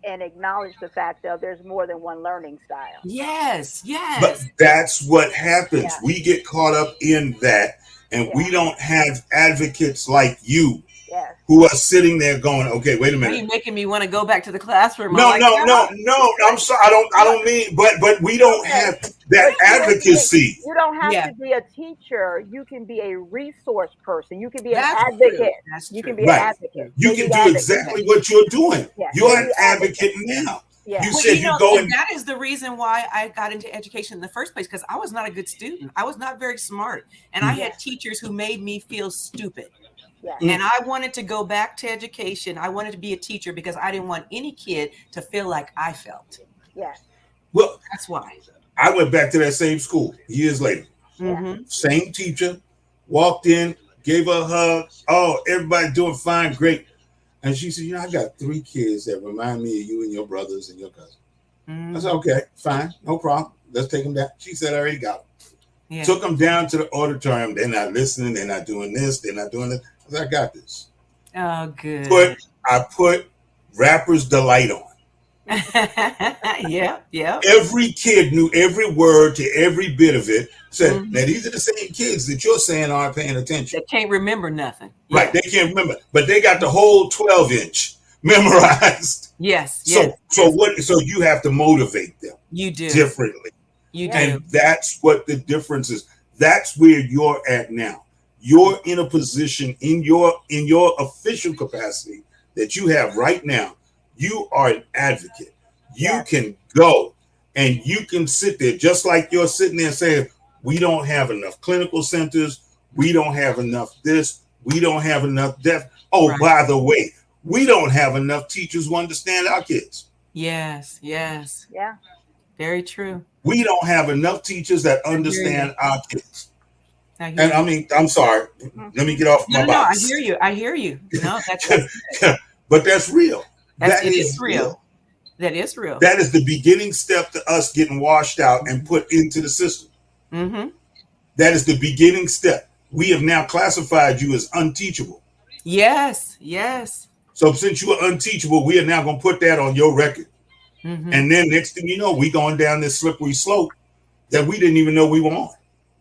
and acknowledged the fact that there's more than one learning style. Yes. But that's what happens. Yeah. We get caught up in that, and we don't have advocates like you. Yes. who are sitting there going, okay, wait a Are minute. you making me want to go back to the classroom? No, I'm like, no. I'm sorry. I don't mean, but we don't have that advocacy. You don't have Yeah. to be a teacher. You can be a resource person. You can be an That's advocate. true. That's You true. can be Right. an advocate. You They can need do advocates. exactly what you're doing. Yeah, You're they an need advocate advocates. now. Yeah. You Well, said you you know, go and and that is the reason why I got into education in the first place, because I was not a good student. I was not very smart. And I had teachers who made me feel stupid. Yeah. And I wanted to go back to education. I wanted to be a teacher because I didn't want any kid to feel like I felt. Yeah. well, That's why. I went back to that same school years later. Mm-hmm. Same teacher, walked in, gave her a hug. Oh, everybody doing fine, great. And she said, you know, I got 3 kids that remind me of you and your brothers and your cousins. I said, okay, fine, no problem. Let's take them down. She said, I already got them. Yeah. Took them down to the auditorium. They're not listening. They're not doing this. They're not doing this. I said, I got this. Oh, good. I put Rapper's Delight on. Yeah. Every kid knew every word to every bit of it. Said, now these are the same kids that you're saying aren't paying attention. They can't remember nothing. Right, they can't remember, but they got the whole 12-inch memorized. Yes. So you have to motivate them You do. differently. You do. And that's what the difference is. That's where you're at now. You're in a position in your official capacity that you have right now. You are an advocate. You can go and you can sit there just like you're sitting there saying, we don't have enough clinical centers. We don't have enough this. We don't have enough that. Oh, Right. by the way, we don't have enough teachers who understand our kids. Yes. Yeah. Very true. We don't have enough teachers that understand our kids. I hear And you. I mean, I'm sorry. Let me get off my No, box. I hear you. No, that's But that's real. it is real. That is real. That is the beginning step to us getting washed out and put into the system. Mm-hmm. That is the beginning step. We have now classified you as unteachable. Yes. So since you are unteachable, we are now going to put that on your record. Mm-hmm. And then next thing you know, we going down this slippery slope that we didn't even know we were on.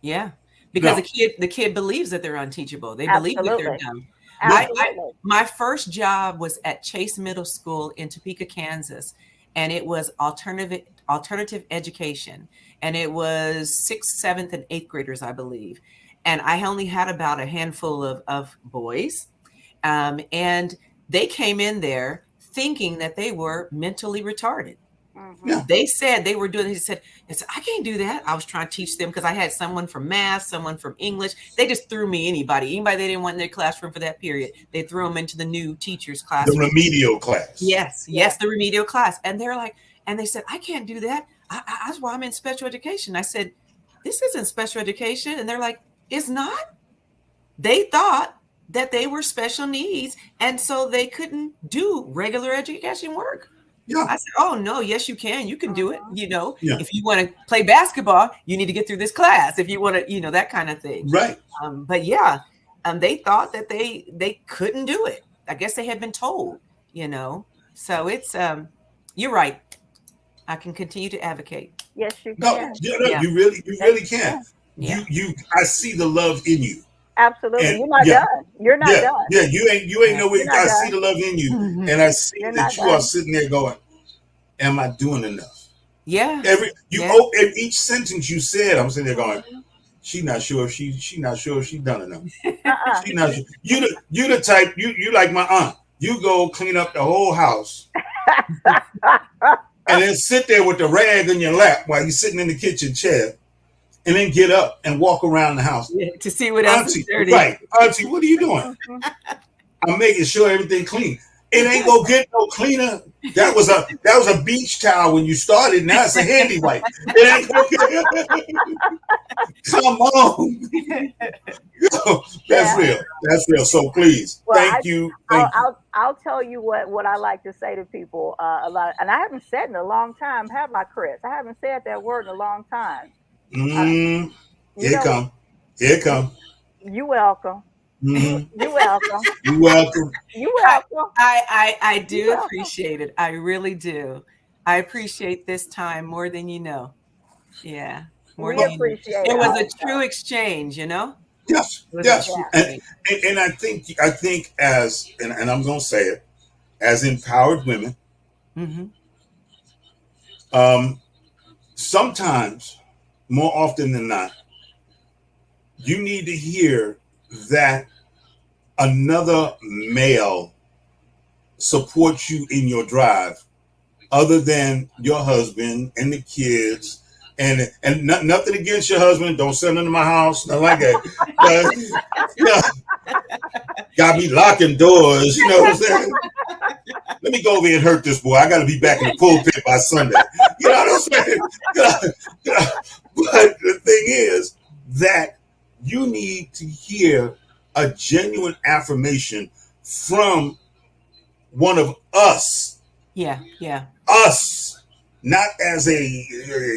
Yeah. Because No. the kid believes that they're unteachable. They believe that they're Absolutely. dumb. Absolutely. My first job was at Chase Middle School in Topeka, Kansas, and it was alternative education, and it was 6th, 7th, and 8th graders, I believe. And I only had about a handful of boys, and they came in there thinking that they were mentally retarded. Yeah. They said they were doing. They said, I can't do that. I was trying to teach them because I had someone from math, someone from English. They just threw me anybody they didn't want in their classroom for that period. They threw them into the new teacher's classroom. The remedial class. Yes, the remedial class. And they're like, and they said, I can't do that. That's why I'm in special education. I said, this isn't special education. And they're like, it's not. They thought that they were special needs, and so they couldn't do regular education work. Yeah. I said, oh, no, yes, you can. You can do it. Yeah. If you want to play basketball, you need to get through this class. If you want to, that kind of thing. Right. But they thought that they couldn't do it. I guess they had been told, So it's, you're right. I can continue to advocate. Yes, you No, can. Yeah. you really can. Yeah. I see the love in you. Absolutely. And- You're not yeah. done. You're not done. Yeah, you ain't no way. You're not I done. see the love in you, Mhm. and I see You're that not you done. are sitting there going, "Am I doing enough?" Yeah. In each sentence you said, I'm sitting there going, "She not sure if she not sure if she done enough. Uh-uh. She not sure." You the type you like my aunt. You go clean up the whole house, and then sit there with the rag in your lap while you're sitting in the kitchen chair, and then get up and walk around the house. To see what else Auntie, is dirty. right? Auntie, what are you doing? I'm making sure everything clean. It ain't gonna get no cleaner. That was a beach towel when you started. Now it's a handy wipe. It ain't gonna get. Come on. That's real. That's real. So please, Well, thank you. Thank you. I'll tell you what I like to say to people a lot, and I haven't said in a long time, have my Chris? I haven't said that word in a long time. Here know- come. Here come. You welcome. Mhm. You welcome. You welcome. You welcome. I do Yeah. appreciate it. I really do. I appreciate this time more than you know. Yeah. More We than you know. appreciate It was a it. true exchange, Yes, It was a yes, huge Yeah. thing. and I think as and I'm gonna say it, as empowered women, Mm-hmm. sometimes, more often than not, you need to hear that another male supports you in your drive, other than your husband and the kids. Nothing against your husband. Don't send him to my house. Nothing like that. But, you know, got me locking doors. You know what I'm saying? Let me go over here and hurt this boy. I got to be back in the pulpit by Sunday. You know what I'm saying? But the thing is that you need to hear a genuine affirmation from one of us. Yeah, yeah. Us. Not as a,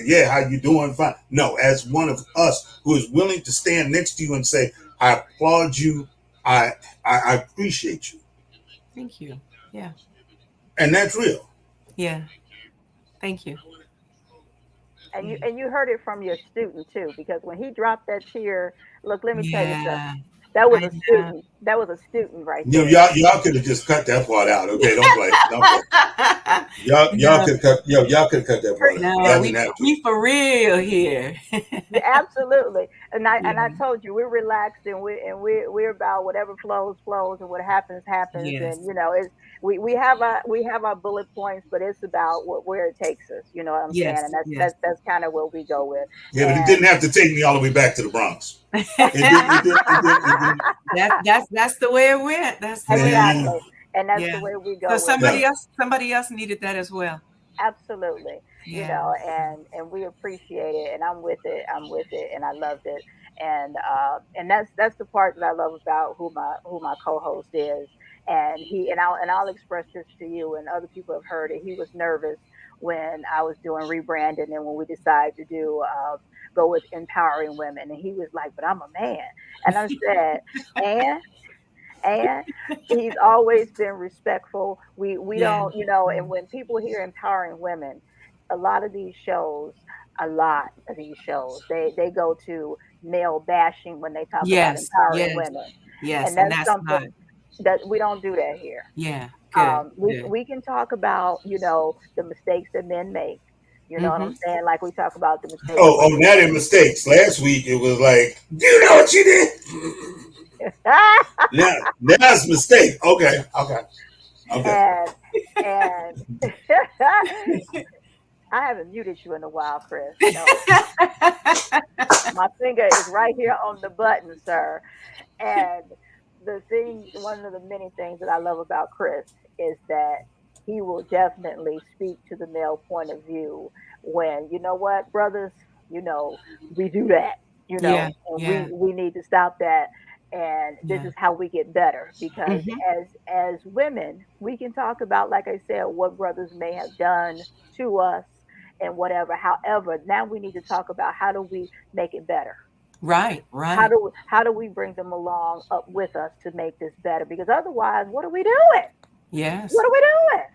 yeah, how you doing? Fine. No, as one of us who is willing to stand next to you and say, I applaud you. I appreciate you. Thank you. Yeah, And that's real. yeah. Thank you. And Yeah. you heard it from your student too, because when he dropped that tear, look, let me tell you Yeah, something. That was I a know. student. That was a student right You know, there. y'all could have just cut that part out. Okay, don't play. Don't play. Y'all No, could cut. Y'all could cut that part out. no, Y'all didn't have to. we for real here. Yeah, absolutely. And I Yeah, told you we're relaxed and we're about whatever flows and what happens happens, yes, and it's we have our bullet points, but it's about where it takes us. You know what I'm saying? And yes, that's yes. that's that's kind of what we go with. Yeah, but it And didn't have to take me all the way back to the Bronx. It didn't. It didn't. It didn't. It didn't. That's the way it went. That's the way it Man, went. exactly, and that's the Yeah. way we So go with it. yeah. somebody else needed that as well. Absolutely. Yeah. And we appreciate it, and I'm with it and I loved it. And that's the part that I love about who my co-host is. And I'll express this to you, and other people have heard it. He was nervous when I was doing rebranding, and when we decided to do go with empowering women, and he was like, but I'm a man. And I said, and and he's always been respectful. We Yeah. don't, and when people hear empowering women, a lot of these shows, they go to male bashing when they talk about Yes, empowering yes, women, yes. and And that's that's not, something that we don't do that here. yeah, good, We good. we can talk about the mistakes that men make. You know what I'm Mm-hmm. saying? Like we talk about the mistakes Oh, women now their mistakes. Last week it was like, you know what you did. make. Now it's a mistake. Okay, okay, okay. and I haven't muted you in a while, Chris. No, my finger is right here on the button, sir. And one of the many things that I love about Chris is that he will definitely speak to the male point of view when, you know what, brothers, we do that, Yeah, and yeah, we need to stop that. And this yeah. is how we get better, because Mm-hmm. as women, we can talk about, like I said, what brothers may have done to us and whatever. However, now we need to talk about how do we make it better. Right, How right. do we bring them along up with us to make this better? Because otherwise, what are we doing? Yes. What are we doing?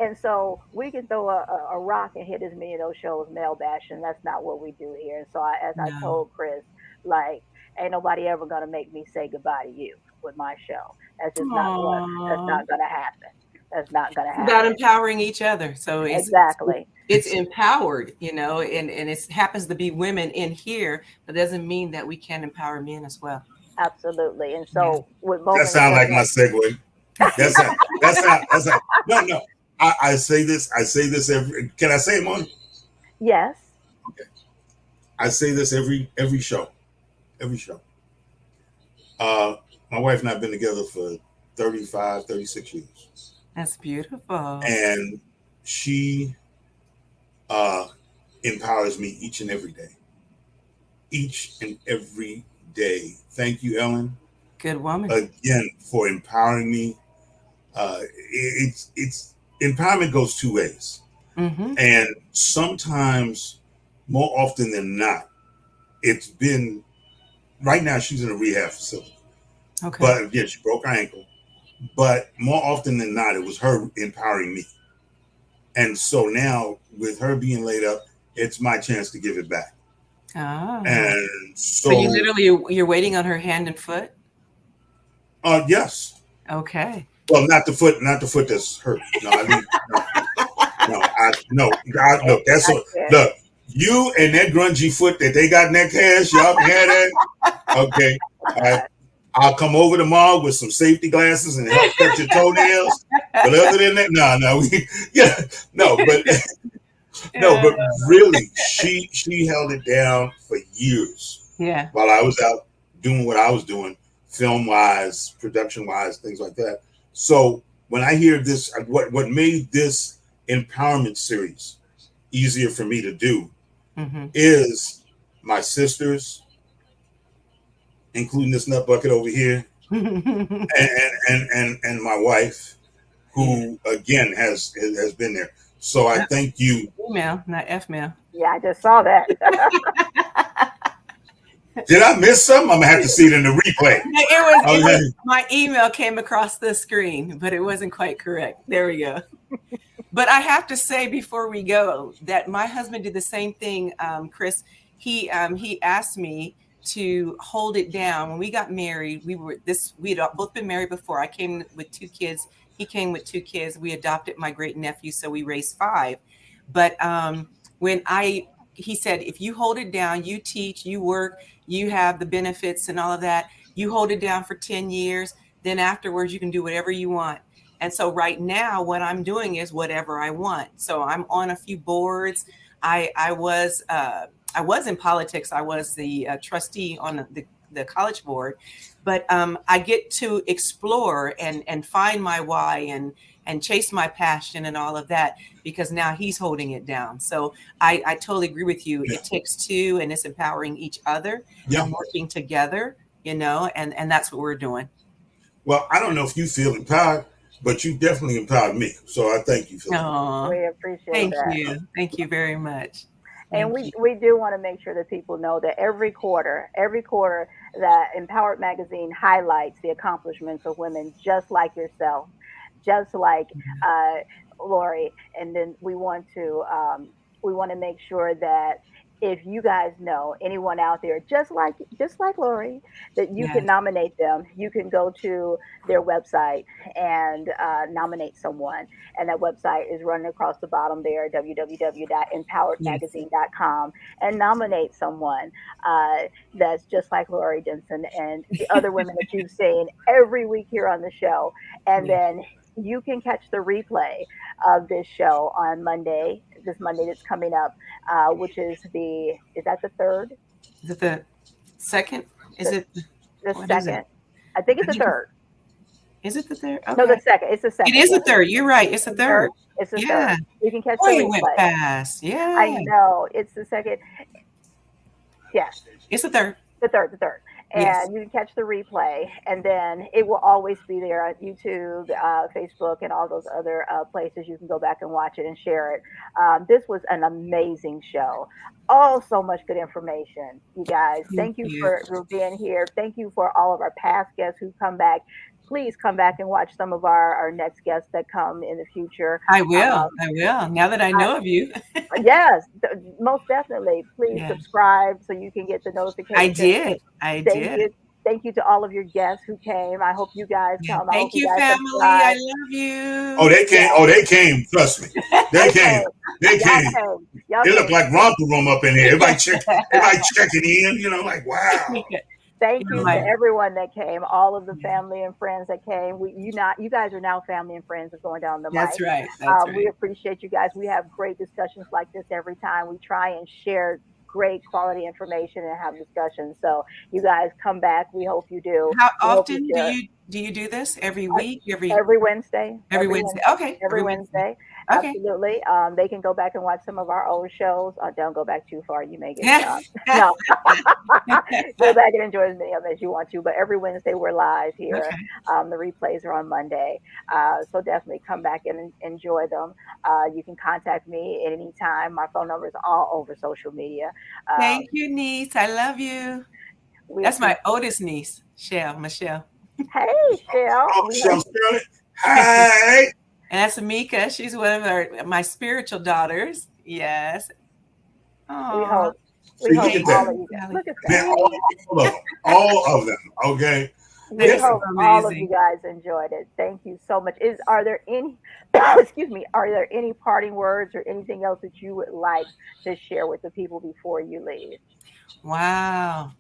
And so we can throw a rock and hit as many of those shows male bashing. That's not what we do here. And so as I No. told Chris, like, ain't nobody ever gonna make me say goodbye to you with my show. That's Aww. not gonna happen. That's not gonna It's about happen. empowering each other. So Exactly. it's empowered, and it happens to be women in here, but doesn't mean that we can't empower men as well. Absolutely. And Yeah. so with That moment sounds said like my that, segue. That's how. That's how. That's how. No, no. I say this. I say this every. Can I say it, Mon? yes. I say this every show. Every show. Uh, my wife and I have been together for 35, 36 years, That's beautiful. and she uh, empowers me each and every day. Each and every day. Thank you, Ellen, Good woman. again for empowering me. It's empowerment goes two ways, Mm-hmm. and sometimes, more often than not, it's been. Right now, she's in a rehab facility, Okay. but again, she broke her ankle. But more often than not, it was her empowering me, and so now with her being laid up, it's my chance to give it back. Oh. And So you literally, you're waiting on her hand and foot? Yes. Okay. Well, not the foot that's hurt. No, I leave. Look, that's what. Look, you and that grungy foot that they got in that cast, y'all can have that. Okay. I'll come over tomorrow with some safety glasses and help cut your toenails. But other than that, but really, she held it down for years. Yeah. While I was out doing what I was doing, film wise, production wise, things like that. So when I hear this, what made this empowerment series easier for me to do is my sisters, including this nut bucket over here, and my wife, who again has been there. So I thank you. Email, not F-mail. Yeah, I just saw that. Did I miss something? I'm gonna have to see it in the replay. It was my email came across the screen, but it wasn't quite correct. There we go. But I have to say before we go that my husband did the same thing, Chris. He asked me to hold it down. When we got married, we had both been married before. I came with 2 kids. He came with 2 kids. We adopted my great nephew, so we raised 5. But he said, if you hold it down, you teach, you work, you have the benefits and all of that, you hold it down for 10 years, then afterwards you can do whatever you want. And so right now what I'm doing is whatever I want. So I'm on a few boards. I was in politics. I was the trustee on the college board, but I get to explore and find my why and chase my passion and all of that, because now he's holding it down. So I totally agree with you. It takes 2, and it's empowering each other and working together, and that's what we're doing. Well, I don't know if you feel empowered, but you definitely empowered me. So I thank you for that. We appreciate that. Thank you. Thank you very much. And we do want to make sure that people know that every quarter that Empowered Magazine highlights the accomplishments of women just like yourself, just like Lorrie. And then we want to make sure that if you guys know anyone out there just like Lorrie, that you can nominate them. You can go to their website and nominate someone. And that website is running across the bottom there, www.empoweredmagazine.com, and nominate someone that's just like Lorrie Denson and the other women that you've seen every week here on the show. And then you can catch the replay of this show on this Monday that's coming up, which is that the 3rd? Is it the 2nd? Is it the 2nd? I think it's the 3rd. Is it the 3rd? Okay. No, the 2nd. It's the 2nd. It is the 3rd. You're right. It's the 3rd. It's the 3rd. You can catch the replay. replay. Went fast. Yeah. I know. It's the 2nd. Yes. It's the 3rd. The 3rd. And you can catch the replay, and then it will always be there on YouTube, Facebook, and all those other places. You can go back and watch it and share it. This was an amazing show. Oh, so much good information, you guys. Thank you for being here. Thank you for all of our past guests who come back. Please come back and watch some of our next guests that come in the future. I will. Now that I know of you. Yes, most definitely. Please subscribe so you can get the notifications. I did. Thank you to all of your guests who came. I hope you guys come. Thank you, family. I love you. Oh, they came. Oh, they came. Trust me. They came. They came. They look like romper room up in here. Everybody checking in. Like, wow. Thank you to everyone that came, all of the family and friends that came. You guys are now family and friends of Going Down the Mic. That's right. That's right. We appreciate you guys. We have great discussions like this every time. We try and share great quality information and have discussions. So you guys come back. We hope you do. How often do you do this? Every week? Every Wednesday. Every Wednesday. Okay. Every Wednesday. Okay. Absolutely. They can go back and watch some of our old shows. Don't go back too far. You may get no. Go back and enjoy as many of them as you want to. But every Wednesday we're live here. Okay. The replays are on Monday. So definitely come back and enjoy them. You can contact me at any time. My phone number is all over social media. Thank you, niece. I love you. That's my oldest niece, Michelle. Hey, Shell. Oh, Michelle Sterling. Hi. And that's Amika. She's one of my spiritual daughters. Yes. Oh. We See, hope look at all that. of you guys. Look at Man, that. all of them. Okay. We That's hope all of amazing. you guys enjoyed it. Thank you so much. Are there any excuse me, are there any parting words or anything else that you would like to share with the people before you leave? Wow.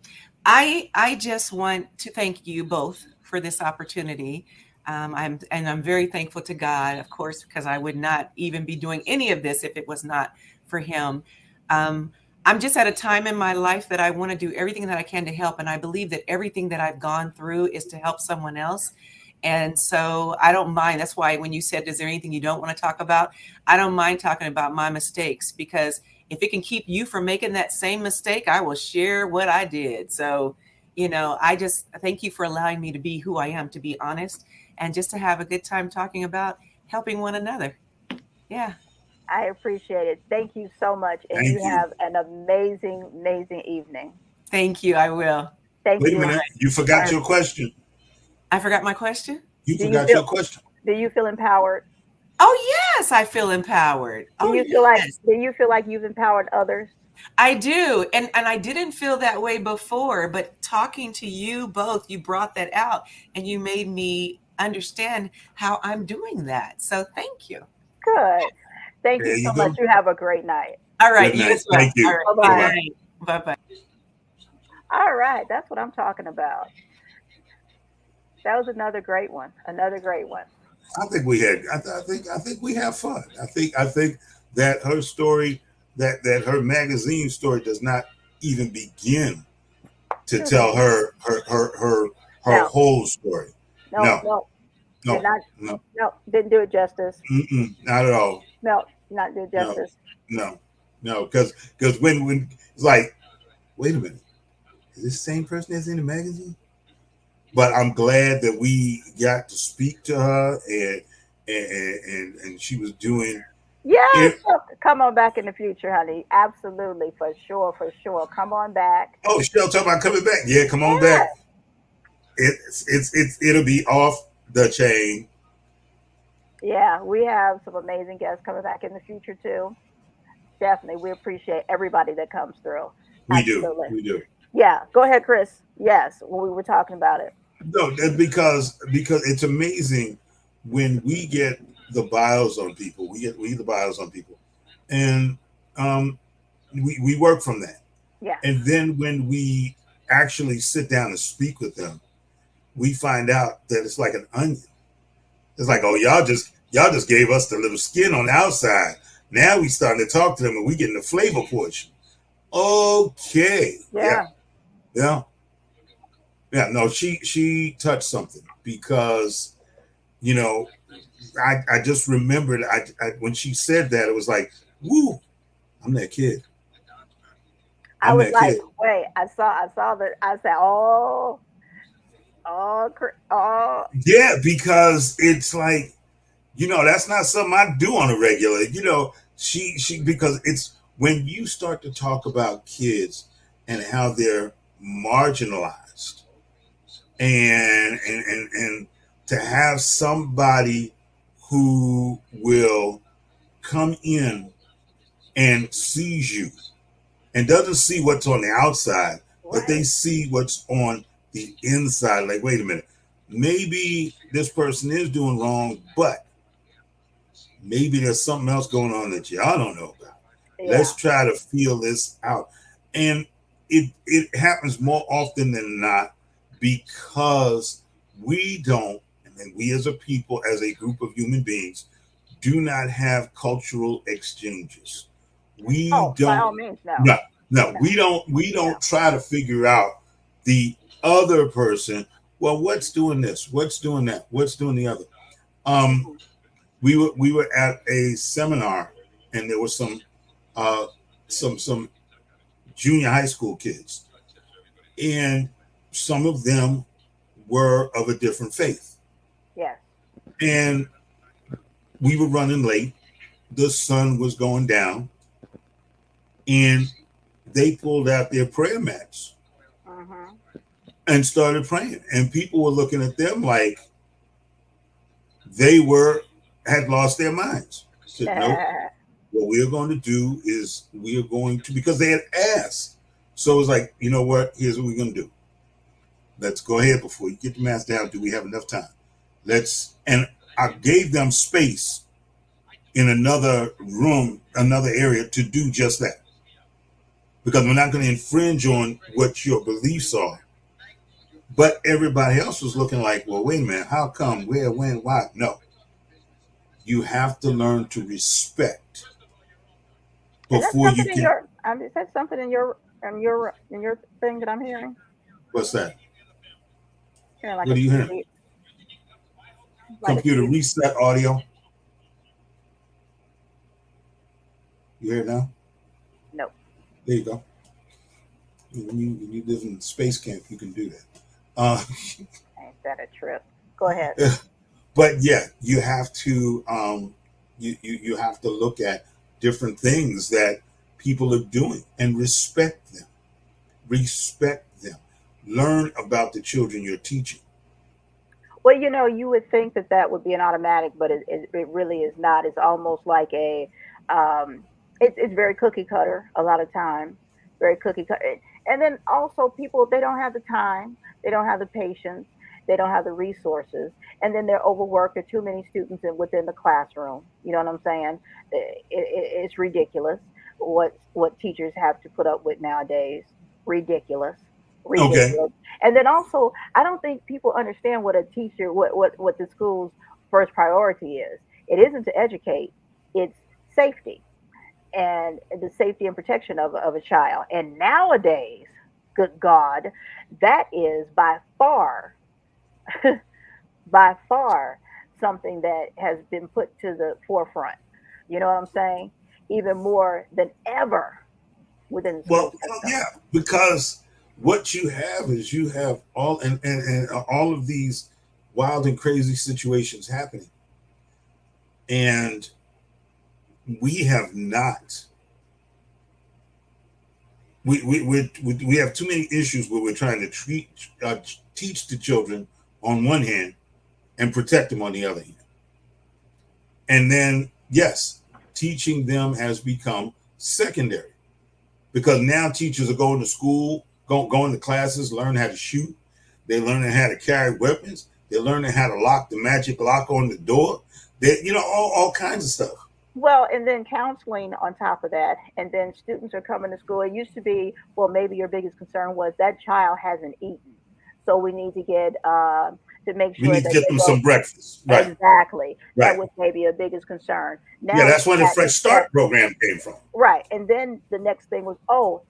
I just want to thank you both for this opportunity. I'm very thankful to God, of course, because I would not even be doing any of this if it was not for Him. Um, I'm just at a time in my life that I want to do everything that I can to help, and I believe that everything that I've gone through is to help someone else. And so I don't mind. That's why when you said, "Is there anything you don't want to talk about?" I don't mind talking about my mistakes, because if it can keep you from making that same mistake, I will share what I did. So, I just thank you for allowing me to be who I am, to be honest, and just to have a good time talking about helping one another. Yeah. I appreciate it. Thank you so much. And Thank you you. have an amazing, amazing evening. Thank you. I will. Thank Wait a you. minute. You forgot your question. I forgot my question. You Do you forgot feel your question. do you feel empowered? Oh, yes. I feel empowered. Do Oh, you feel like yes. do you feel like you've empowered others? I do. And I didn't feel that way before, but talking to you both, you brought that out and you made me understand how I'm doing that. So thank you. Good. Thank There you so you much. go. You have a great night. All right. Good You night. as well. Thank you. All right. Bye-bye. Good Bye-bye. night. Bye-bye. All right, that's what I'm talking about. That was another great one. Another great one. I think we had. I think we have fun. I think that her story, that her magazine story, does not even begin to tell her No, whole story. no, No, no. Did no, not. no, No, didn't do it justice. not at all. No, not do it No, justice. no, no. Because when it's like, wait a minute, is this the same person that's in the magazine? But I'm glad that we got to speak to her, and she was doing Yes, it. come on back in the future, honey. Absolutely, for sure, for sure. Come on back. Oh, Shell talking about coming back. Yeah, come on Yeah, back. It'll be off the chain. yeah. We have some amazing guests coming back in the future too. Definitely, we appreciate everybody that comes through. We do. Absolutely. We do. Yeah, go ahead, Chris. Yes, when we were talking about it. No, that's because it's amazing when we get the bios on people. We get the bios on people, and um, we work from that. Yeah. And then when we actually sit down and speak with them, we find out that it's like an onion. It's like, oh, y'all just gave us the little skin on the outside. Now we starting to talk to them and we getting the flavor portion. Okay. Yeah. Yeah. Yeah. No, she touched something because, you know, I just remembered I when she said that, it was like, woo, I'm that kid. I I'm was that like, kid. wait, I saw that. I said, oh. Yeah, because it's like, that's not something I do on a regular. She because it's when you start to talk about kids and how they're marginalized, and to have somebody who will come in and sees you and doesn't see what's on the outside, but they Right. see what's on the inside. Like, wait a minute, maybe this person is doing wrong, but maybe there's something else going on that y'all don't know about. Yeah. Let's try to feel this out. And it happens more often than not because we don't, and we as a people, as a group of human beings, do not have cultural exchanges. We Oh, by all don't. means, no. No, we don't try to figure out the other person. Well, what's doing this? What's doing that? What's doing the other? We were at a seminar, and there were some junior high school kids, and some of them were of a different faith. Yes. And we were running late. The sun was going down, and they pulled out their prayer mats Mm-hmm. and started praying. And people were looking at them like had lost their minds. Said, nope. What we are going to do is we are going to, because they had asked So it's like, you know what? Here's what we're going to do. Let's go ahead before you get the mask down. Do we have enough time? And I gave them space in another room, another area to do just that. Because we're not going to infringe on what your beliefs are. But everybody else was looking like, well, wait a minute, how come, where, when, why? No. You have to learn to respect before you can. Is that something in your thing that I'm hearing? What's that? Like what are you hearing? Like computer reset audio. You hear it now? No. There you go. When you live in space camp, you can do that. Ain't that a trip? Go ahead. But yeah, you have to you have to look at different things that people are doing and respect them. Respect them. Learn about the children you're teaching. Well, you would think that would be an automatic, but it really is not. It's almost like it's very cookie cutter a lot of times, very cookie cutter. And then also people, they don't have the time, they don't have the patience, they don't have the resources, and then they're overworked. There are too many students within the classroom. You know what I'm saying? It's ridiculous what teachers have to put up with nowadays. Ridiculous. Okay. And then also, I don't think people understand what a teacher, what the school's first priority is. It isn't to educate, it's safety, and the safety and protection of a child. And nowadays, good God, that is by far something that has been put to the forefront. You know what I'm saying? Even more than ever within the school system. Yeah, because what you have is you have all and all of these wild and crazy situations happening, and we have not. We have too many issues where we're trying to teach the children on one hand and protect them on the other hand. And then, yes, teaching them has become secondary because now teachers are going to school, going to classes, learn how to shoot. They're learning how to carry weapons. They're learning how to lock the magic lock on the door. All kinds of stuff. Well, and then counseling on top of that, and then students are coming to school. It used to be, well, maybe your biggest concern was that child hasn't eaten, so we need to get to make sure we need to get them some breakfast. Right. Exactly. Right. That was maybe a biggest concern. Now, yeah, that's where the Fresh Start program came from. Right, and then the next thing was,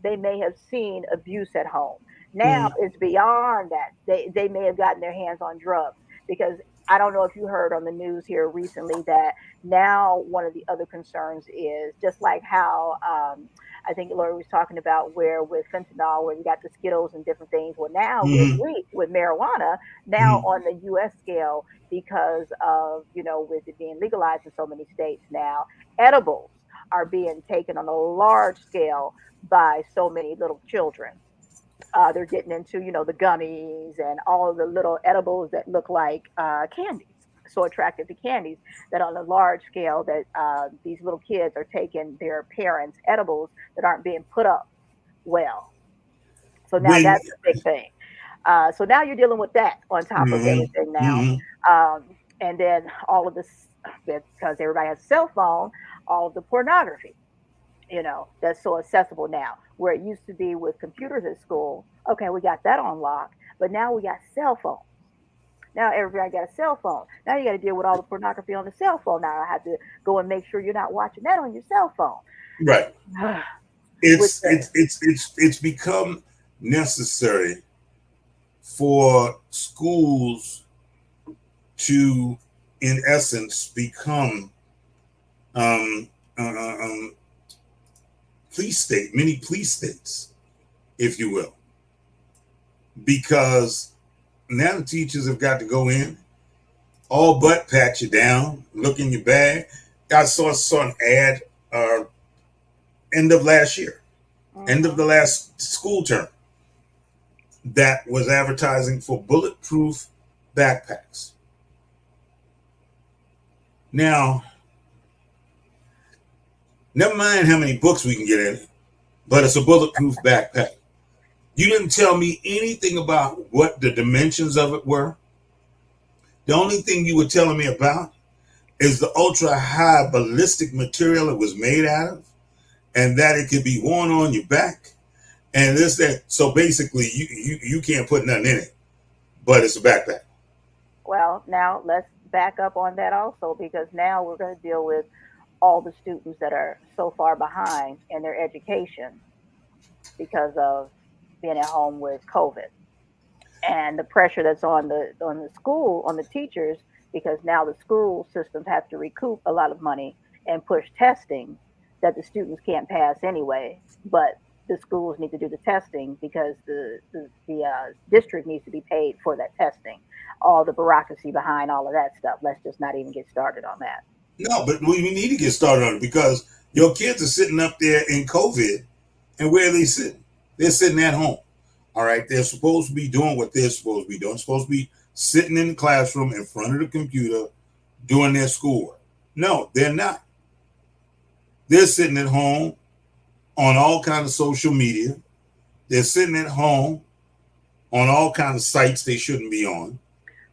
they may have seen abuse at home. Now it's beyond that. They may have gotten their hands on drugs, because I don't know if you heard on the news here recently that now one of the other concerns is just like how I think Lorrie was talking about, where with fentanyl, where you got the Skittles and different things. Well, now with marijuana, now on the U.S. scale, because of, with it being legalized in so many states now, edibles are being taken on a large scale by so many little children. They're getting into, the gummies and all of the little edibles that look like candies, so attractive to candies, that on a large scale that these little kids are taking their parents' edibles that aren't being put up well. So now that's a big thing. So now you're dealing with that on top of everything now. And then all of this, because everybody has a cell phone, all of the pornography, that's so accessible now, where it used to be with computers at school. Okay, we got that on lock, but now we got cell phones. Now everybody got a cell phone. Now you got to deal with all the pornography on the cell phone. Now I have to go and make sure you're not watching that on your cell phone. Right. It's become necessary for schools to, in essence, become mini police states, if you will, because now the teachers have got to go in, all but pat you down, look in your bag. I saw an ad end of last year, end of the last school term, that was advertising for bulletproof backpacks. Now, never mind how many books we can get in it, but it's a bulletproof backpack. You didn't tell me anything about what the dimensions of it were. The only thing you were telling me about is the ultra high ballistic material it was made out of, and that it could be worn on your back, and this that. So basically, you can't put nothing in it, but it's a backpack. Well, now let's back up on that also, because now we're going to deal with all the students that are so far behind in their education because of being at home with COVID and the pressure that's on the school, on the teachers, because now the school systems have to recoup a lot of money and push testing that the students can't pass anyway, but the schools need to do the testing because the district needs to be paid for that testing. All the bureaucracy behind all of that stuff. Let's just not even get started on that. No, but we need to get started on it because your kids are sitting up there in COVID, and where are they sitting? They're sitting at home. All right, they're supposed to be doing what they're supposed to be doing. They're supposed to be sitting in the classroom in front of the computer doing their schoolwork. No, they're not. They're sitting at home on all kinds of social media. They're sitting at home on all kinds of sites they shouldn't be on.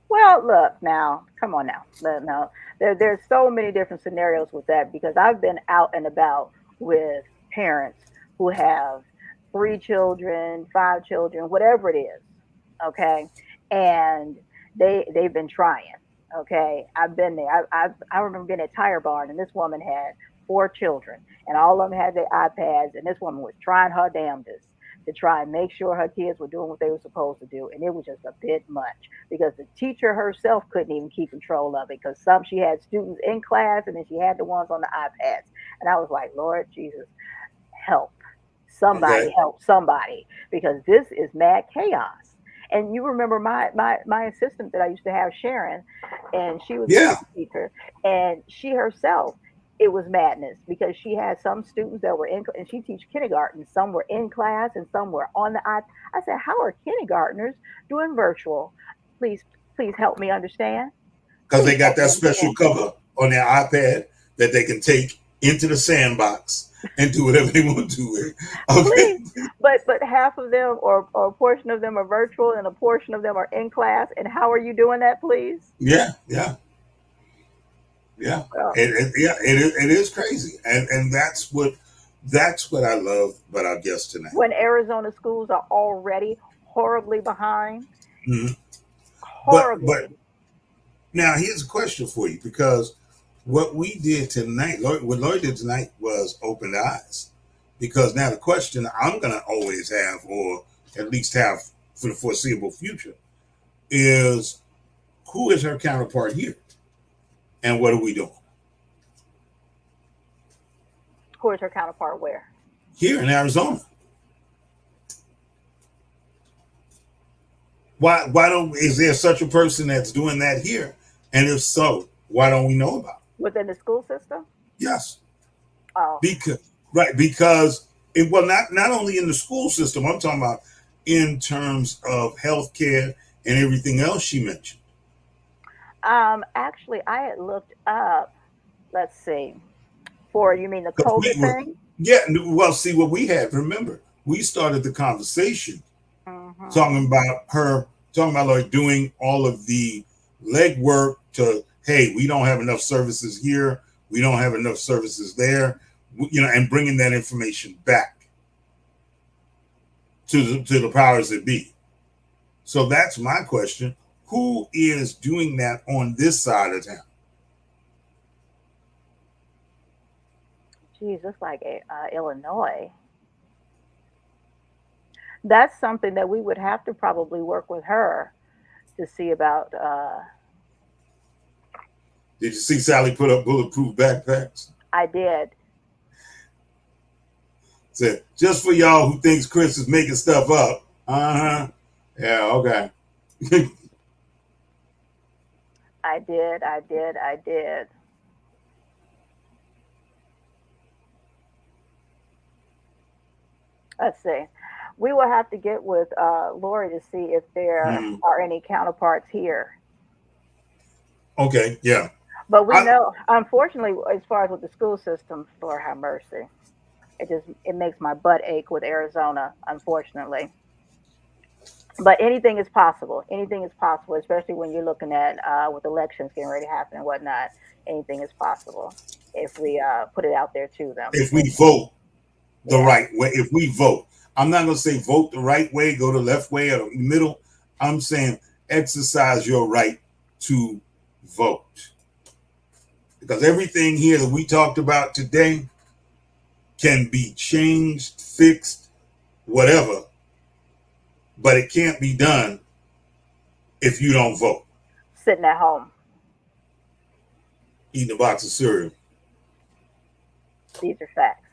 Well, look now, come on now. No, there's so many different scenarios with that because I've been out and about with parents who have 3 children, 5 children, whatever it is, okay, and they've been trying, okay. I've been there. I remember being at Tire Barn, and this woman had 4 children, and all of them had their iPads, and this woman was trying her damnedest to try and make sure her kids were doing what they were supposed to do. And it was just a bit much because the teacher herself couldn't even keep control of it because she had students in class and then she had the ones on the iPads. And I was like, Lord Jesus, help. Somebody help somebody because this is mad chaos. And you remember my assistant that I used to have, Sharon, and she was a teacher, and she herself, it was madness because she had some students that were in, and she teach kindergarten. Some were in class and some were on the iPad. I said, how are kindergartners doing virtual? Please help me understand. Because they got that special cover on their iPad that they can take into the sandbox and do whatever they want to do with it. Okay. But half of them or a portion of them are virtual and a portion of them are in class. And how are you doing that, please? Yeah. It is crazy, and that's what I love about our guest tonight. When Arizona schools are already horribly behind, But now here's a question for you, because what we did tonight, what Lorrie did tonight, was open the eyes. Because now the question I'm going to always have, or at least have for the foreseeable future, is who is her counterpart here, and what are we doing? Who is her counterpart where? Here in Arizona. Why don't, is there such a person that's doing that here? And if so, why don't we know about it? Within the school system? Yes. Oh. Because it, well, not only in the school system, I'm talking about in terms of healthcare and everything else she mentioned. Actually, I had looked up, let's see, you mean the COVID thing? Yeah, well, see what we had, remember, we started the conversation talking about like doing all of the legwork to, hey, we don't have enough services here, we don't have enough services there, and bringing that information back to the powers that be. So that's my question. Who is doing that on this side of town? Geez, it's like Illinois. That's something that we would have to probably work with her to see about. Did you see Sally put up bulletproof backpacks? I did. Said, just for y'all who thinks Chris is making stuff up. Yeah, okay. I did. Let's see. We will have to get with Lorrie to see if there are any counterparts here. Okay, yeah. But we know, unfortunately, as far as with the school system, Lord have mercy. It makes my butt ache with Arizona, unfortunately. But anything is possible. Anything is possible, especially when you're looking at with elections getting ready to happen and whatnot. Anything is possible if we put it out there to them. If we vote the Yeah. right way, if we vote, I'm not going to say vote the right way, go the left way or the middle. I'm saying exercise your right to vote. Because everything here that we talked about today can be changed, fixed, whatever, but it can't be done if you don't vote. Sitting at home. Eating a box of cereal. These are facts.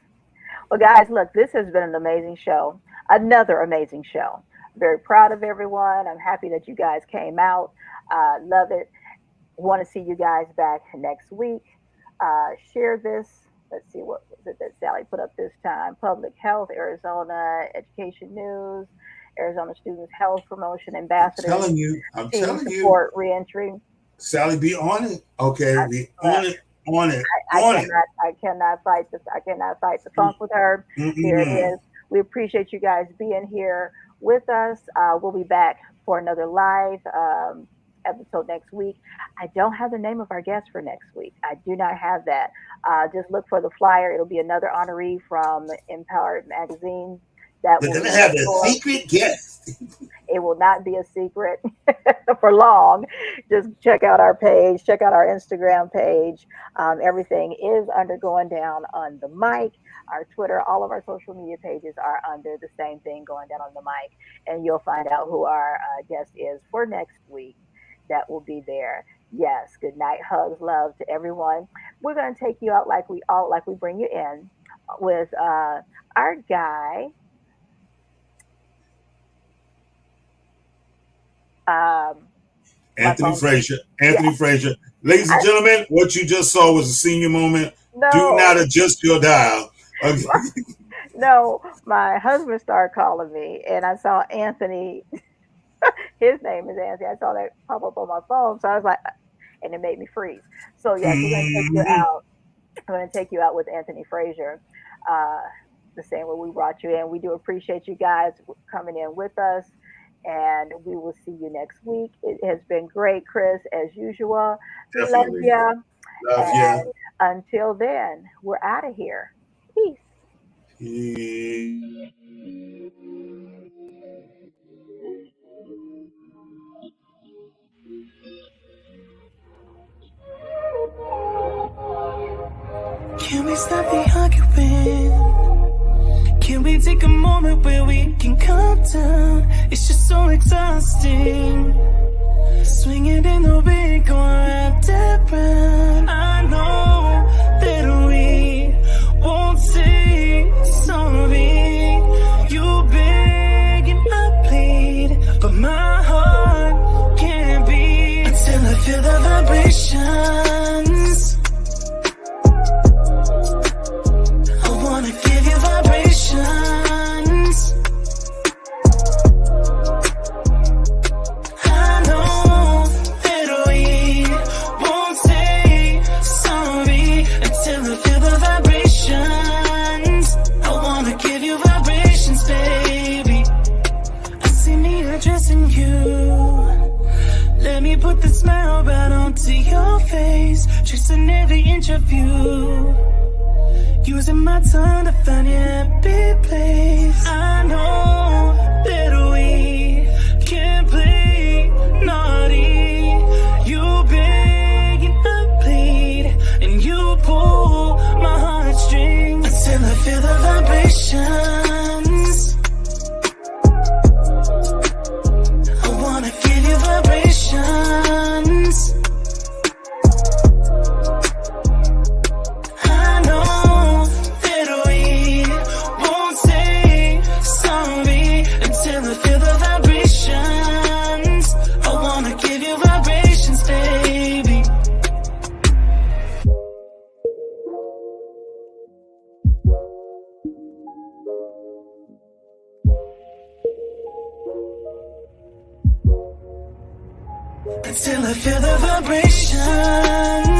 Well, guys, look, this has been an amazing show. Another amazing show. Very proud of everyone. I'm happy that you guys came out. Love it. Want to see you guys back next week. Share this. Let's see, what was it that Sally put up this time? Public Health, Arizona Education News, Arizona Students Health Promotion Ambassador. I'm telling you. Support reentry. Sally, be on it. Okay, be on it. I cannot fight the funk with her. Here it is. We appreciate you guys being here with us. We'll be back for another live episode next week. I don't have the name of our guest for next week. I do not have that. Just look for the flyer. It'll be another honoree from Empowered Magazine. That We're will going to have a secret guest. It will not be a secret for long. Just check out our page, check out our Instagram page. Everything is under Going Down on the Mic. Our Twitter, all of our social media pages are under the same thing, Going Down on the Mic. And you'll find out who our guest is for next week. That will be there. Yes, good night, hugs, love to everyone. We're going to take you out like we bring you in with our guy. Anthony Frazier. Frazier. Ladies and gentlemen, what you just saw was a senior moment. No. Do not adjust your dial. Okay. No, my husband started calling me, and I saw Anthony. His name is Anthony. I saw that pop up on my phone, so I was like, and it made me freeze. So yes, we're going to take you out. I'm going to take you out with Anthony Frazier. The same way we brought you in. We do appreciate you guys coming in with us. And we will see you next week. It has been great, Chris, as usual. Definitely. Love you. Love you. Until then, we're out of here. Peace. Can we stop the arguing? Can we take a moment where we can calm down? It's just so exhausting. Swinging in the wind, going round and round. I know that we won't say sorry. You beg and I plead, but my heart can't beat until I feel the vibrations. I wanna give you vibrations. I know that we won't say sorry until I feel the vibrations. I wanna give you vibrations, baby. I see me addressing you. Let me put the smile right onto your face, tracing every inch of you. Using my tongue to find your happy place. I know that we can play naughty. You beg and I plead, and you pull my heartstrings until I feel the vibrations. I wanna give you vibrations. Until I feel the vibration.